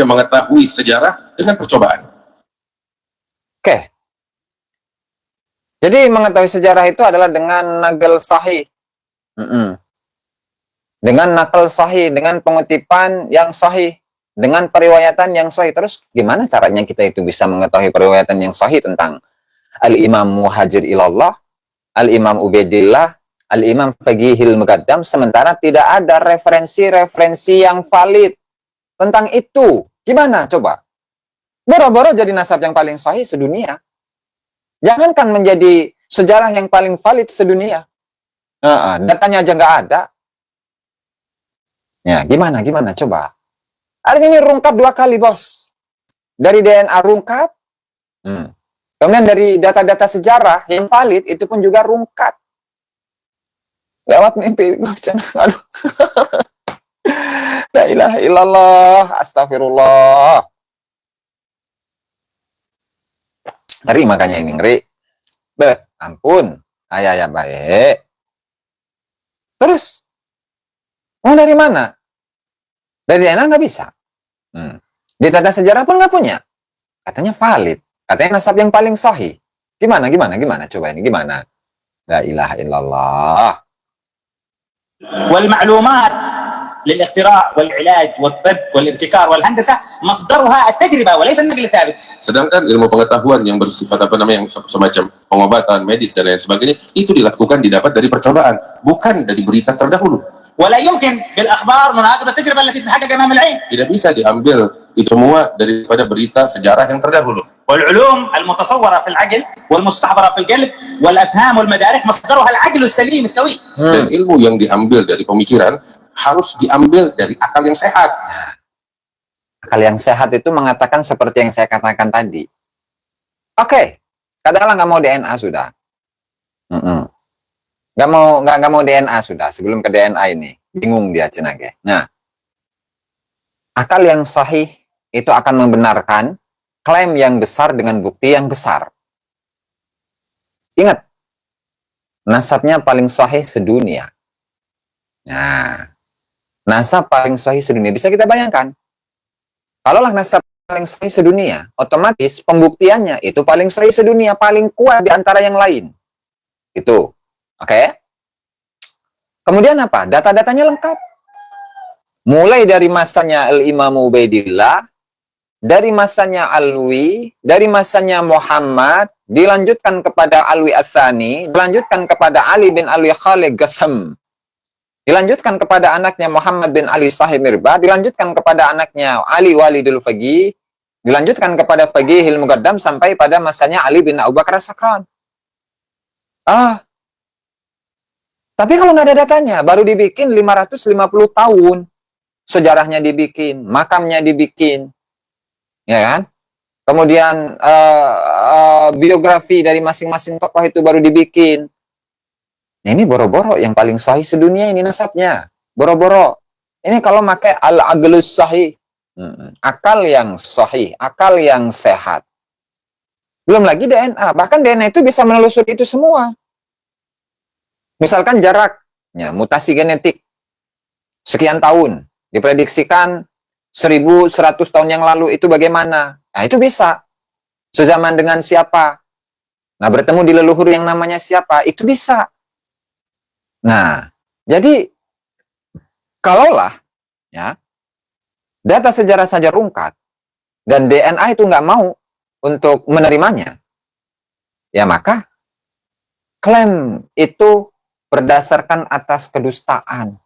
mengetahui sejarah dengan percobaan. Oke. Jadi mengetahui sejarah itu adalah dengan naql sahih. Dengan nakal sahih, dengan pengutipan yang sahih, dengan periwayatan yang sahih. Terus gimana caranya kita itu bisa mengetahui periwayatan yang sahih tentang Al-Imam Muhajir Ilallah, Al-Imam Ubaidillah, Al-Imam Faqihil Muqaddam, sementara tidak ada referensi-referensi yang valid tentang itu. Gimana coba? Boro-boro jadi nasab yang paling sahih sedunia. Jangankan menjadi sejarah yang paling valid sedunia. Datanya aja nggak ada. Ya, gimana coba? Hari ini rungkap 2 kali, bos. Dari DNA rungkap, kemudian dari data-data sejarah yang valid itu pun juga rungkap. Lewat mimpi, aduh. La ilaha illallah, astagfirullah. Ngeri makanya ini, ngeri. Ampun, ayah baik. Terus, mau dari mana? Dari DNA nggak bisa. Di data sejarah pun nggak punya. Katanya valid. Katanya nasab yang paling sahih. Gimana? Coba ini gimana? La ilaha illallah. والمعلومات للاختراع والعلاج والطب والابتكار والهندسة مصدرها التجربة وليس النقل الثابت. Sedangkan ilmu pengetahuan yang bersifat yang semacam pengobatan medis dan lain sebagainya itu didapat dari percobaan, bukan dari berita terdahulu. ولا يمكن بالأخبار مناقضة التجربة التي تتحقق أمام العين. Tidak bisa diambil itu semua daripada berita sejarah yang terdahulu. والعلوم المتصورة في العقل والمستحضرة في القلب والأفهام والمدارك مصدرها العقل السليم السوي. Dan ilmu yang diambil dari pemikiran harus diambil dari akal yang sehat. Akal yang sehat itu mengatakan seperti yang saya katakan tadi. Oke, katakanlah nggak mau DNA sudah. Nggak mau DNA sudah. Sebelum ke DNA ini, bingung dia cenage. Nah, akal yang sahih itu akan membenarkan klaim yang besar dengan bukti yang besar. Ingat, nasabnya paling sahih sedunia. Nah, nasab paling sahih sedunia. Bisa kita bayangkan. Kalaulah nasab paling sahih sedunia, otomatis pembuktiannya itu paling sahih sedunia, paling kuat di antara yang lain. Itu. Oke? Kemudian apa? Data-datanya lengkap. Mulai dari masanya Al-Imam Ubaidillah, dari masanya Alwi, dari masanya Muhammad, dilanjutkan kepada Alwi As-Tsani, dilanjutkan kepada Ali bin Alwi Khalid Qasim, dilanjutkan kepada anaknya Muhammad bin Ali Sahib Mirbah, dilanjutkan kepada anaknya Ali Walidul Faqih, Dilanjutkan kepada Faqihil Muqaddam sampai pada masanya Ali bin Abu Bakar As-Sakran. Tapi kalau nggak ada datanya, baru dibikin 550 tahun. Sejarahnya dibikin, makamnya dibikin. Ya kan? Kemudian biografi dari masing-masing tokoh itu baru dibikin. Nah, ini boro-boro yang paling sahih sedunia ini nasabnya. Boro-boro. Ini kalau pakai al-aqlus sahih. Akal yang sahih, akal yang sehat. Belum lagi DNA. Bahkan DNA itu bisa menelusuri itu semua. Misalkan jaraknya, mutasi genetik. Sekian tahun. Diprediksikan 1100 tahun yang lalu itu bagaimana? Nah, itu bisa. Sezaman dengan siapa? Nah, bertemu di leluhur yang namanya siapa? Itu bisa. Nah, jadi kalaulah ya data sejarah saja rungkat dan DNA itu nggak mau untuk menerimanya, ya maka klaim itu berdasarkan atas kedustaan.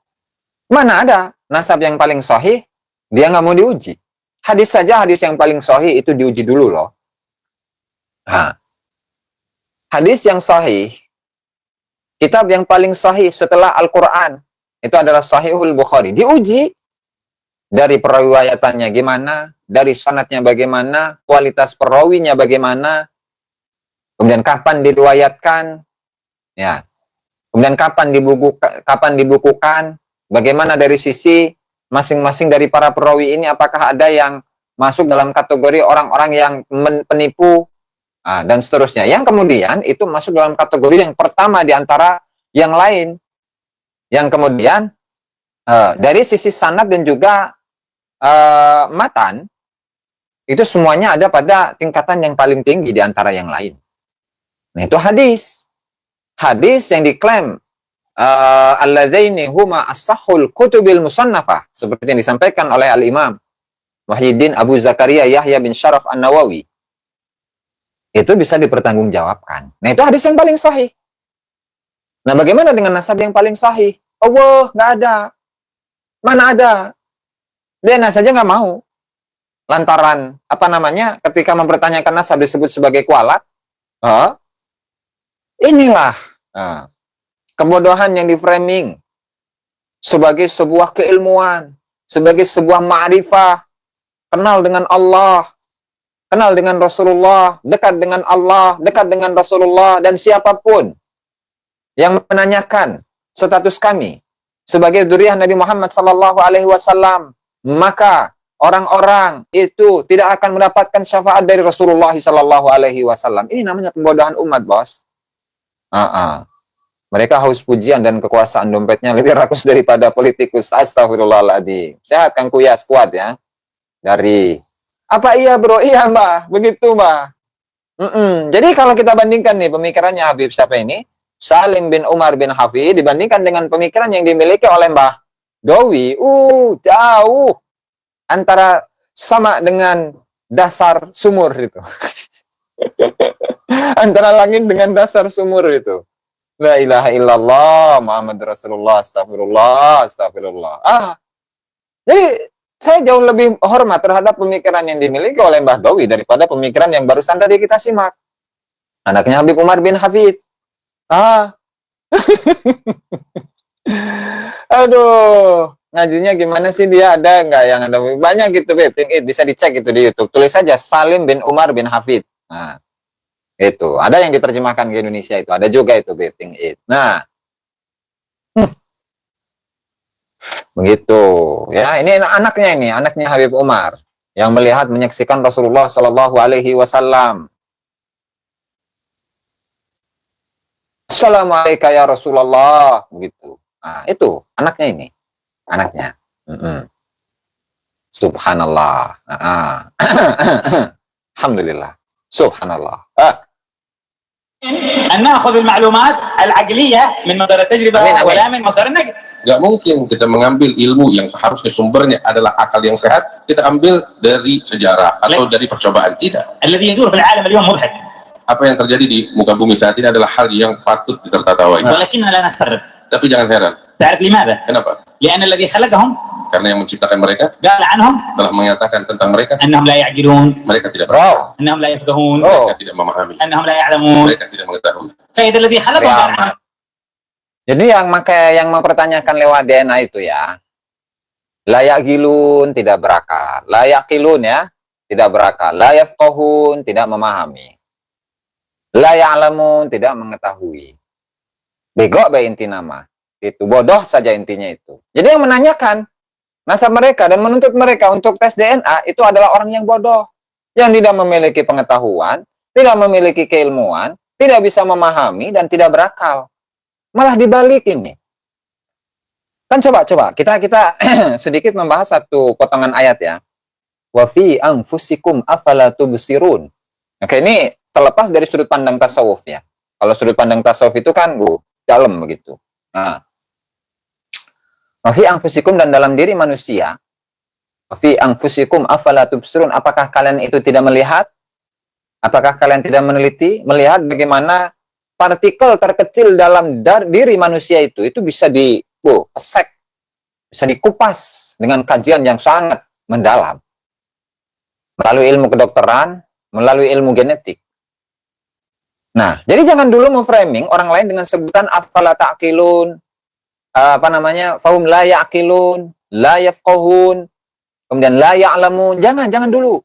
Mana ada nasab yang paling sahih, dia nggak mau diuji. Hadis saja, hadis yang paling sahih itu diuji dulu loh. Nah, hadis yang sahih, kitab yang paling sahih setelah Al-Quran, itu adalah Sahihul Bukhari. Diuji dari periwayatannya gimana, dari sanadnya bagaimana, kualitas perawinya bagaimana, kemudian kapan diriwayatkan, ya, kemudian kapan dibukukan, bagaimana dari sisi masing-masing dari para perawi ini, apakah ada yang masuk dalam kategori orang-orang yang penipu, dan seterusnya. Yang kemudian itu masuk dalam kategori yang pertama di antara yang lain, yang kemudian dari sisi sanad dan juga matan, itu semuanya ada pada tingkatan yang paling tinggi di antara yang lain. Nah, itu hadis. Hadis yang diklaim alladzaini huma as-sahhul kutubil musannafah, seperti yang disampaikan oleh Al-Imam Muhyiddin Abu Zakaria Yahya bin Syaraf An-Nawawi. Itu bisa dipertanggungjawabkan. Nah, itu hadis yang paling sahih. Nah, bagaimana dengan nasab yang paling sahih? Allah, nggak ada. Mana ada? DNA saja nggak mau. Lantaran, ketika mempertanyakan nasab disebut sebagai kualat. Inilah kebodohan yang di-framing sebagai sebuah keilmuan, sebagai sebuah ma'rifah, kenal dengan Allah, kenal dengan Rasulullah, dekat dengan Allah, dekat dengan Rasulullah, dan siapapun yang menanyakan status kami sebagai dzurriyyah Nabi Muhammad SAW, maka orang-orang itu tidak akan mendapatkan syafaat dari Rasulullah SAW. Ini namanya pembodohan umat, bos. Mereka haus pujian dan kekuasaan, dompetnya lebih rakus daripada politikus. Astagfirullahaladzim. Sehat Kang Kuyas, kuat ya. Dari apa iya bro? Iya mbak, begitu mbak. Jadi kalau kita bandingkan nih pemikirannya Habib siapa ini? Salim bin Umar bin Hafid dibandingkan dengan pemikiran yang dimiliki oleh Mbah Dowi, jauh. Antara sama dengan dasar sumur itu. Antara langit dengan dasar sumur itu. La ilaha illallah Muhammad Rasulullah, astagfirullah, astagfirullah. Jadi saya jauh lebih hormat terhadap pemikiran yang dimiliki oleh Mbah Dowi daripada pemikiran yang barusan tadi kita simak. Anaknya Habib Umar bin Hafid. Aduh, ngajinya gimana sih dia? Ada nggak yang ada? Banyak gitu, bisa dicek itu di YouTube. Tulis saja Salim bin Umar bin Hafid. Nah, itu. Ada yang diterjemahkan ke Indonesia itu. Ada juga itu, Nah, begitu ya. Ini anaknya Habib Umar yang menyaksikan Rasulullah Shallallahu Alaihi Wasallam. Assalamualaikum ya Rasulullah, begitu. Nah, itu anaknya. Subhanallah. Alhamdulillah. Subhanallah. أن نأخذ المعلومات العقلية من مصدر التجربة ولا من مصدر النقد. Gak mungkin kita mengambil ilmu yang seharusnya sumbernya adalah akal yang sehat, kita ambil dari sejarah atau dari percobaan. Tidak. الذي يدور في العالم اليوم مضحك. Apa yang terjadi di muka bumi saat ini adalah hal yang patut ditertawai. ولكننا لا نستغرب. Tapi jangan heran. تعرف لماذا؟ Kenapa? لأن الذي خلقهم karena yang menciptakan mereka قال عنهم telah menyatakan tentang mereka, أنهم لا يعقلون mereka tidak berakal, أنهم لا يفقهون mereka tidak memahami, أنهم لا يعلمون mereka tidak mengetahui. فإذا الذي خلقهم قال عنهم Jadi yang mempertanyakan lewat DNA itu ya, layak gilun tidak berakal, layak kilun ya tidak berakal, layak kohun tidak memahami, layak alamun tidak mengetahui. Bego be inti nama itu, bodoh saja intinya itu. Jadi yang menanyakan nasab mereka dan menuntut mereka untuk tes DNA itu adalah orang yang bodoh, yang tidak memiliki pengetahuan, tidak memiliki keilmuan, tidak bisa memahami dan tidak berakal. Malah dibalik ini. Kan coba kita sedikit membahas satu potongan ayat ya. Wa fi anfusikum afala tubsirun. Oke, ini terlepas dari sudut pandang tasawuf ya. Kalau sudut pandang tasawuf itu kan dalam begitu. Nah, wa fi anfusikum dan dalam diri manusia. Wa fi anfusikum afala tubsirun. Apakah kalian itu tidak melihat? Apakah kalian tidak meneliti, melihat bagaimana partikel terkecil dalam diri manusia itu bisa pesek, bisa dikupas dengan kajian yang sangat mendalam melalui ilmu kedokteran, melalui ilmu genetik. Nah, jadi jangan dulu memframing orang lain dengan sebutan afala ta'qilun, fahum la ya'qilun, la yafqahun, kemudian la ya'lamun. Jangan dulu.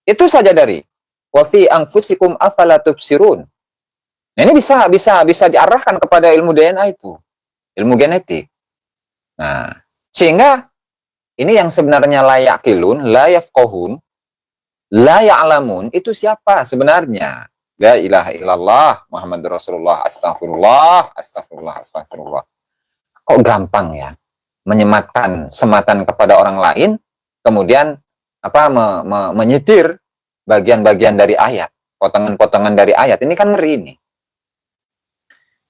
Itu saja dari wa fi anfusikum afala tubsirun. Nah, ini bisa diarahkan kepada ilmu DNA itu, ilmu genetik. Nah, sehingga ini yang sebenarnya layak kilun, layak kohun, layak alamun itu siapa sebenarnya? La ilaha illallah Muhammad Rasulullah, astagfirullah, astagfirullah, astagfirullah. Kok gampang ya menyematkan sematan kepada orang lain, kemudian menyetir bagian-bagian dari ayat, potongan-potongan dari ayat. Ini kan ngeri ini.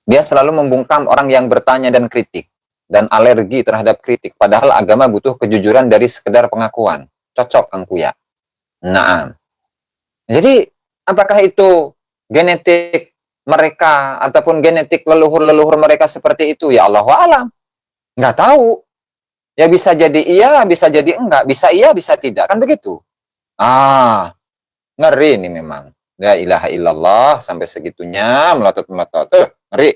Dia selalu membungkam orang yang bertanya dan kritik, dan alergi terhadap kritik. Padahal agama butuh kejujuran dari sekedar pengakuan. Cocok, Kang Kuya. Nah, jadi apakah itu genetik mereka, ataupun genetik leluhur-leluhur mereka seperti itu? Ya Allahu a'lam. Nggak tahu. Ya bisa jadi iya, bisa jadi enggak. Bisa iya, bisa tidak. Kan begitu. Ngeri ini memang. La ilaha illallah, sampai segitunya melotot-melotot. Ngeri.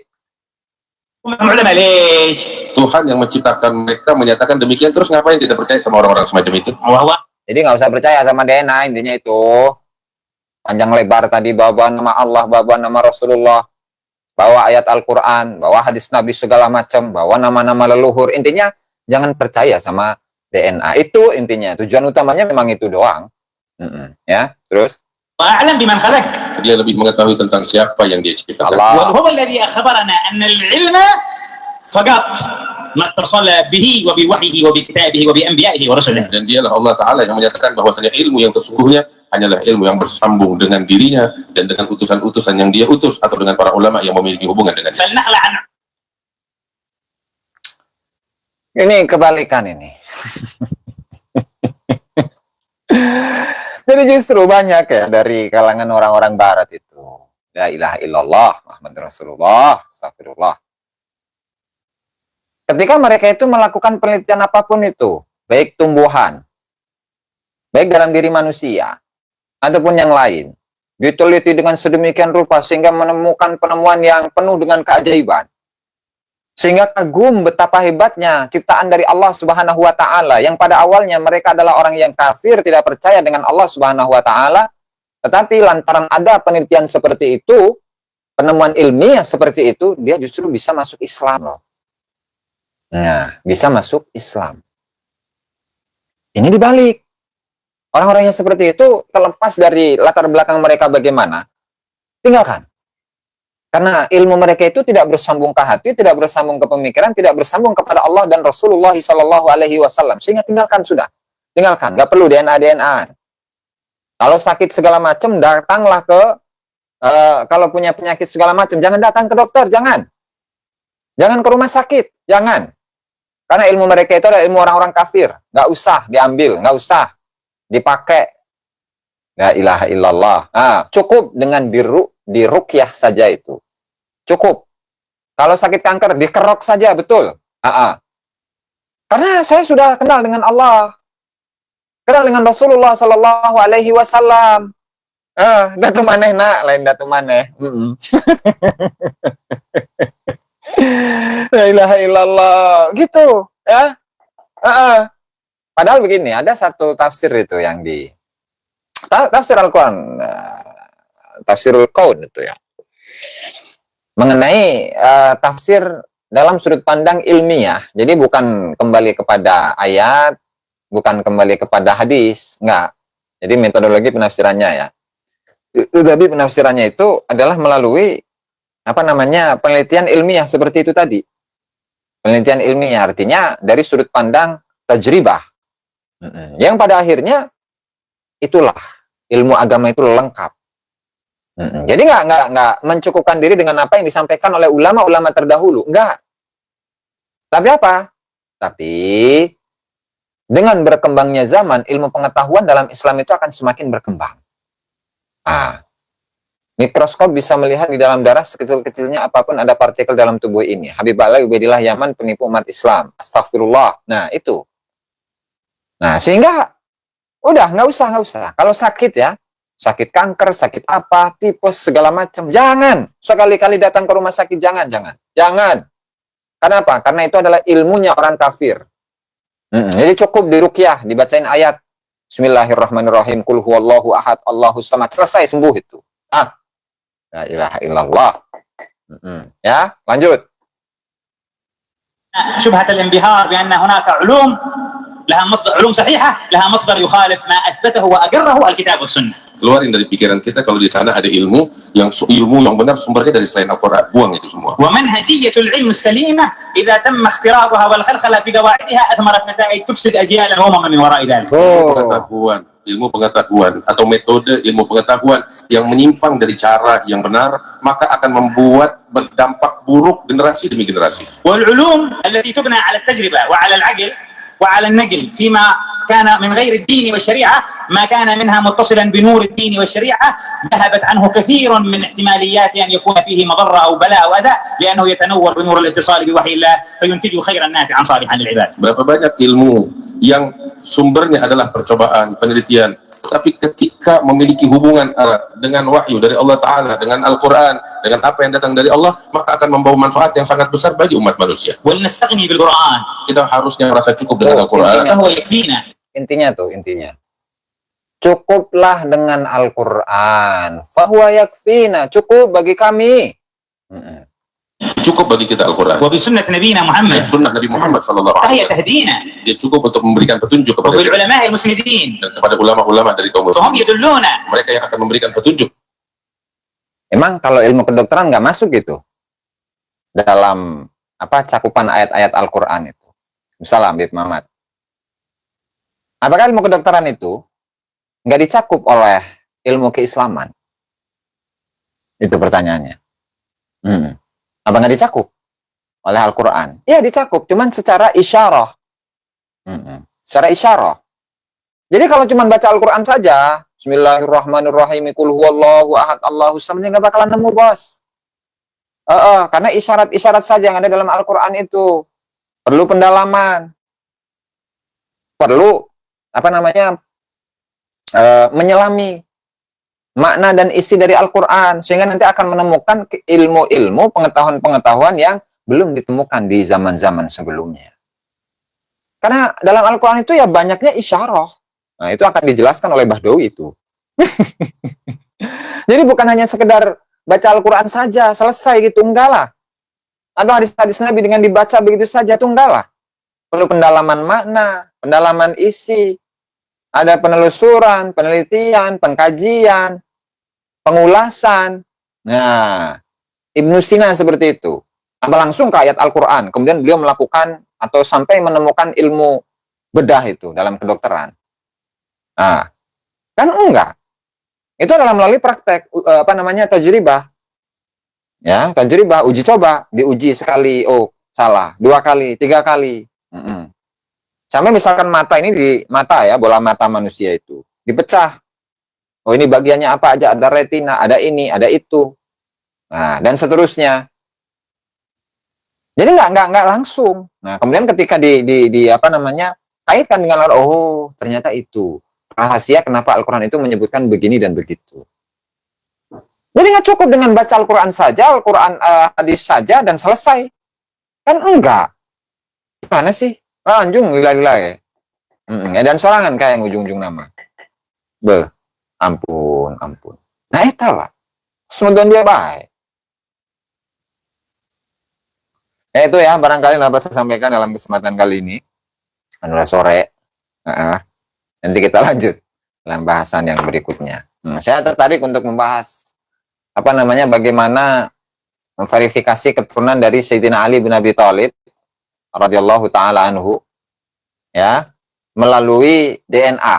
علماء ليش؟ Tuhan yang menciptakan mereka menyatakan demikian, terus ngapain kita percaya sama orang-orang semacam itu? وهو Jadi nggak usah percaya sama DNA, intinya itu. Panjang lebar tadi bawa nama Allah, bawa nama Rasulullah, bawa ayat Al-Quran, bawa hadis Nabi segala macam, bawa nama-nama leluhur. Intinya jangan percaya sama DNA. Itu intinya. Tujuan utamanya memang itu doang. Ya, terus? وأعلم بمن خلق. Dia lebih mengetahui tentang siapa yang dia ciptakan. Allah. وهو الذي أخبرنا أن العلم فقط ما اتصل به وبوحيه وبكتابه وبأنبيائه ورسله. Dan dialah Allah Ta'ala yang menyatakan bahwasanya ilmu yang sesungguhnya hanyalah ilmu yang bersambung dengan dirinya dan dengan utusan-utusan yang dia utus, atau dengan para ulama yang memiliki hubungan dengan dia. فلنخلع عن Ini kebalikan ini. Jadi justru banyak ya dari kalangan orang-orang barat itu. La ilaha illallah Muhammad Rasulullah, astagfirullah. Ketika mereka itu melakukan penelitian apapun itu, baik tumbuhan, baik dalam diri manusia, ataupun yang lain, diteliti dengan sedemikian rupa sehingga menemukan penemuan yang penuh dengan keajaiban. Sehingga kagum betapa hebatnya ciptaan dari Allah Subhanahu wa Ta'ala, yang pada awalnya mereka adalah orang yang kafir, tidak percaya dengan Allah Subhanahu wa Ta'ala, tetapi lantaran ada penelitian seperti itu, penemuan ilmiah seperti itu, dia justru bisa masuk Islam loh. Nah, bisa masuk Islam. Ini dibalik. Orang-orang yang seperti itu, terlepas dari latar belakang mereka bagaimana, tinggalkan. Karena ilmu mereka itu tidak bersambung ke hati, tidak bersambung ke pemikiran, tidak bersambung kepada Allah dan Rasulullah SAW. Sehingga tinggalkan sudah. Tinggalkan, nggak perlu DNA. Kalau sakit segala macam, datanglah ke, kalau punya penyakit segala macam, jangan datang ke dokter, jangan. Jangan ke rumah sakit, jangan. Karena ilmu mereka itu adalah ilmu orang-orang kafir. Nggak usah diambil, nggak usah dipakai. La ilaha illallah. Cukup dengan diruqyah saja itu. Cukup. Kalau sakit kanker, dikerok saja, betul. Karena saya sudah kenal dengan Allah, kenal dengan Rasulullah Sallallahu Alaihi Wasallam. Datu maneh nak, lain datu maneh. La ilaha illallah, gitu ya. Padahal begini, ada satu tafsir itu yang di tafsir Al-Quran, tafsirul Qaun itu ya, mengenai tafsir dalam sudut pandang ilmiah. Jadi bukan kembali kepada ayat, bukan kembali kepada hadis, enggak. Jadi metodologi penafsirannya ya. Tapi penafsirannya itu adalah melalui penelitian ilmiah seperti itu tadi. Penelitian ilmiah artinya dari sudut pandang tajribah. Yang pada akhirnya itulah ilmu agama itu lengkap. Jadi nggak mencukupkan diri dengan apa yang disampaikan oleh ulama-ulama terdahulu, enggak. Tapi apa? Tapi dengan berkembangnya zaman, ilmu pengetahuan dalam Islam itu akan semakin berkembang. Mikroskop bisa melihat di dalam darah sekecil-kecilnya apapun ada partikel dalam tubuh ini. Habib Alai Ubaidillah Yaman, penipu umat Islam. Astagfirullah. Nah, itu. Nah, sehingga udah nggak usah. Kalau sakit ya, sakit kanker, sakit apa, tipes, segala macam, jangan. Sekali-kali datang ke rumah sakit, jangan. Kenapa? Karena itu adalah ilmunya orang kafir. Jadi cukup diruqyah, dibacain ayat Bismillahirrahmanirrahim, Qul huwallahu ahad, Allahus samad, selesai, sembuh itu. La ilaha illallah. Ya, lanjut. شبهة الانبهار بأن هناك علوم لها مصدر، علوم صحيحة لها مصدر يخالف ما أثبته وأقره الكتاب والسنة. Keluarin dari pikiran kita kalau di sana ada ilmu yang benar sumbernya dari selain Al-Quran. Buang itu semua. ومنهجية العلم السليمة إذا تم اختراقها والخلخلة في قواعدها أثمرت نتائج تفسد أجيالا وأمما من وراء ذلك. Ilmu pengetahuan atau metode ilmu pengetahuan yang menyimpang dari cara yang benar, maka akan membuat berdampak buruk generasi demi generasi. والعلوم التي تبنى على التجربة وعلى العقل وعلى النقل فيما كان من غير الدين والشريعة ما كان منها متصلا بنور الدين والشريعة ذهبت عنه كثير من احتماليات أن يكون فيه مضرة أو بلاء أو أذى لأنه يتنور بنور الاتصال بوحي الله فينتج خيرا نافعا صالحا للعباد. Berapa banyak ilmu yang sumbernya adalah percobaan, penelitian, tapi ketika memiliki hubungan erat dengan wahyu dari Allah Ta'ala, dengan Al-Quran, dengan apa yang datang dari Allah, maka akan membawa manfaat yang sangat besar bagi umat manusia. ولنستغني بالقرآن. Kita harusnya merasa cukup dengan Al-Quran. فهو يكفينا. Intinya. Cukuplah dengan Al-Quran. Fahuwa yakfina. Cukup bagi kami. Cukup bagi kita Al-Quran. وبسنة نبينا محمد. Sunnah Nabi Muhammad sallallahu فهي alaihi wasallam. تهدينا. Dia cukup untuk memberikan petunjuk kepada kita وبالعلماء المسندين. dan kepada ulama-ulama dari kaum فهم muslimin. يدلونا. Mereka yang akan memberikan petunjuk. Emang kalau ilmu kedokteran nggak masuk gitu dalam cakupan ayat-ayat Al-Quran itu? Misalnya Habib Muhammad, apakah ilmu kedokteran itu nggak dicakup oleh ilmu keislaman? Itu pertanyaannya. Apa nggak dicakup oleh Al-Quran? Ya dicakup, cuman secara isyarah. Secara isyarah. Jadi kalau cuma baca Al-Quran saja, Bismillahirrahmanirrahim, Qul huwallahu ahad, Allahus samad, nggak bakalan nemu, bos. Karena isyarat-isyarat saja yang ada dalam Al-Quran itu perlu pendalaman, perlu menyelami makna dan isi dari Al-Quran, sehingga nanti akan menemukan ilmu-ilmu, pengetahuan-pengetahuan yang belum ditemukan di zaman-zaman sebelumnya. Karena dalam Al-Quran itu ya banyaknya isyarah. Nah, itu akan dijelaskan oleh Bahdawi itu. Jadi bukan hanya sekedar baca Al-Quran saja, selesai gitu, enggak lah. Atau hadis-hadis Nabi dengan dibaca begitu saja, itu enggak lah. Perlu pendalaman makna, pendalaman isi, ada penelusuran, penelitian, pengkajian, pengulasan. Nah, Ibnu Sina seperti itu. Apa langsung ke ayat Al-Quran, kemudian beliau melakukan atau sampai menemukan ilmu bedah itu dalam kedokteran. Nah, kan enggak. Itu adalah melalui praktek, tajribah. Ya, tajribah, uji coba, diuji sekali, oh salah, 2 kali, 3 kali. Sampai misalkan mata ini di mata ya, bola mata manusia itu dipecah. Oh ini bagiannya apa aja, ada retina, ada ini, ada itu. Nah, dan seterusnya. Jadi nggak langsung. Nah, kemudian ketika di apa namanya, kaitkan dengan oh ternyata itu rahasia kenapa Al-Quran itu menyebutkan begini dan begitu. Jadi nggak cukup dengan baca Al-Quran saja, Al-Quran hadis saja dan selesai. Kan enggak. Gimana sih? Lanjung lila-lila ya. Dan sorangan kayak yang ujung-ujung nama. Ampun. Nah, eta lah. Semoga dia baik. Itu ya, barangkali dapat saya sampaikan dalam kesempatan kali ini. Adalah sore. Nanti kita lanjut dalam bahasan yang berikutnya. Saya tertarik untuk membahas bagaimana memverifikasi keturunan dari Sayyidina Ali bin Abi Thalib radhiyallahu taala anhu ya, melalui DNA.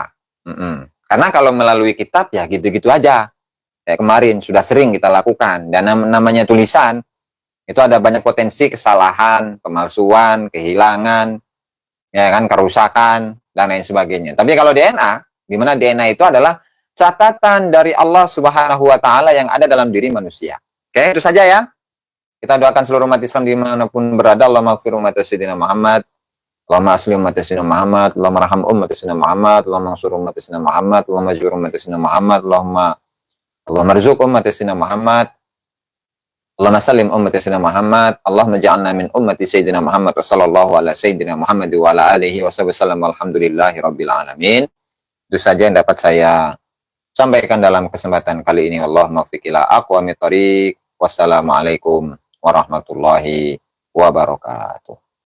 Karena kalau melalui kitab ya gitu-gitu aja. Kayak kemarin sudah sering kita lakukan, dan namanya tulisan itu ada banyak potensi kesalahan, pemalsuan, kehilangan, ya kan, kerusakan dan lain sebagainya. Tapi kalau DNA, di mana DNA itu adalah catatan dari Allah Subhanahu wa taala yang ada dalam diri manusia. Oke, itu saja ya. Kita doakan seluruh umat Islam dimanapun berada. Allahumma ighfir umat Sayyidina Muhammad, Allahumma asli umat Sayyidina Muhammad, Allahumma arham umat Sayyidina Muhammad, Allahumma ansur umat Sayyidina Muhammad, Allahumma ajur umat Sayyidina Muhammad, Allahumma arzuq umat Sayyidina Muhammad, Allahumma salim umat Sayyidina Muhammad, Allahumma ja'alna min ummati Sayyidina Muhammad wa sallallahu ala Sayyidina Muhammad wa ala alihi wa sallam, walhamdulillahi rabbil alamin. Itu saja yang dapat saya sampaikan dalam kesempatan kali ini. Allahumma fiq ila aqwamit thariq. Wassalamualaikum warahmatullahi wabarakatuh.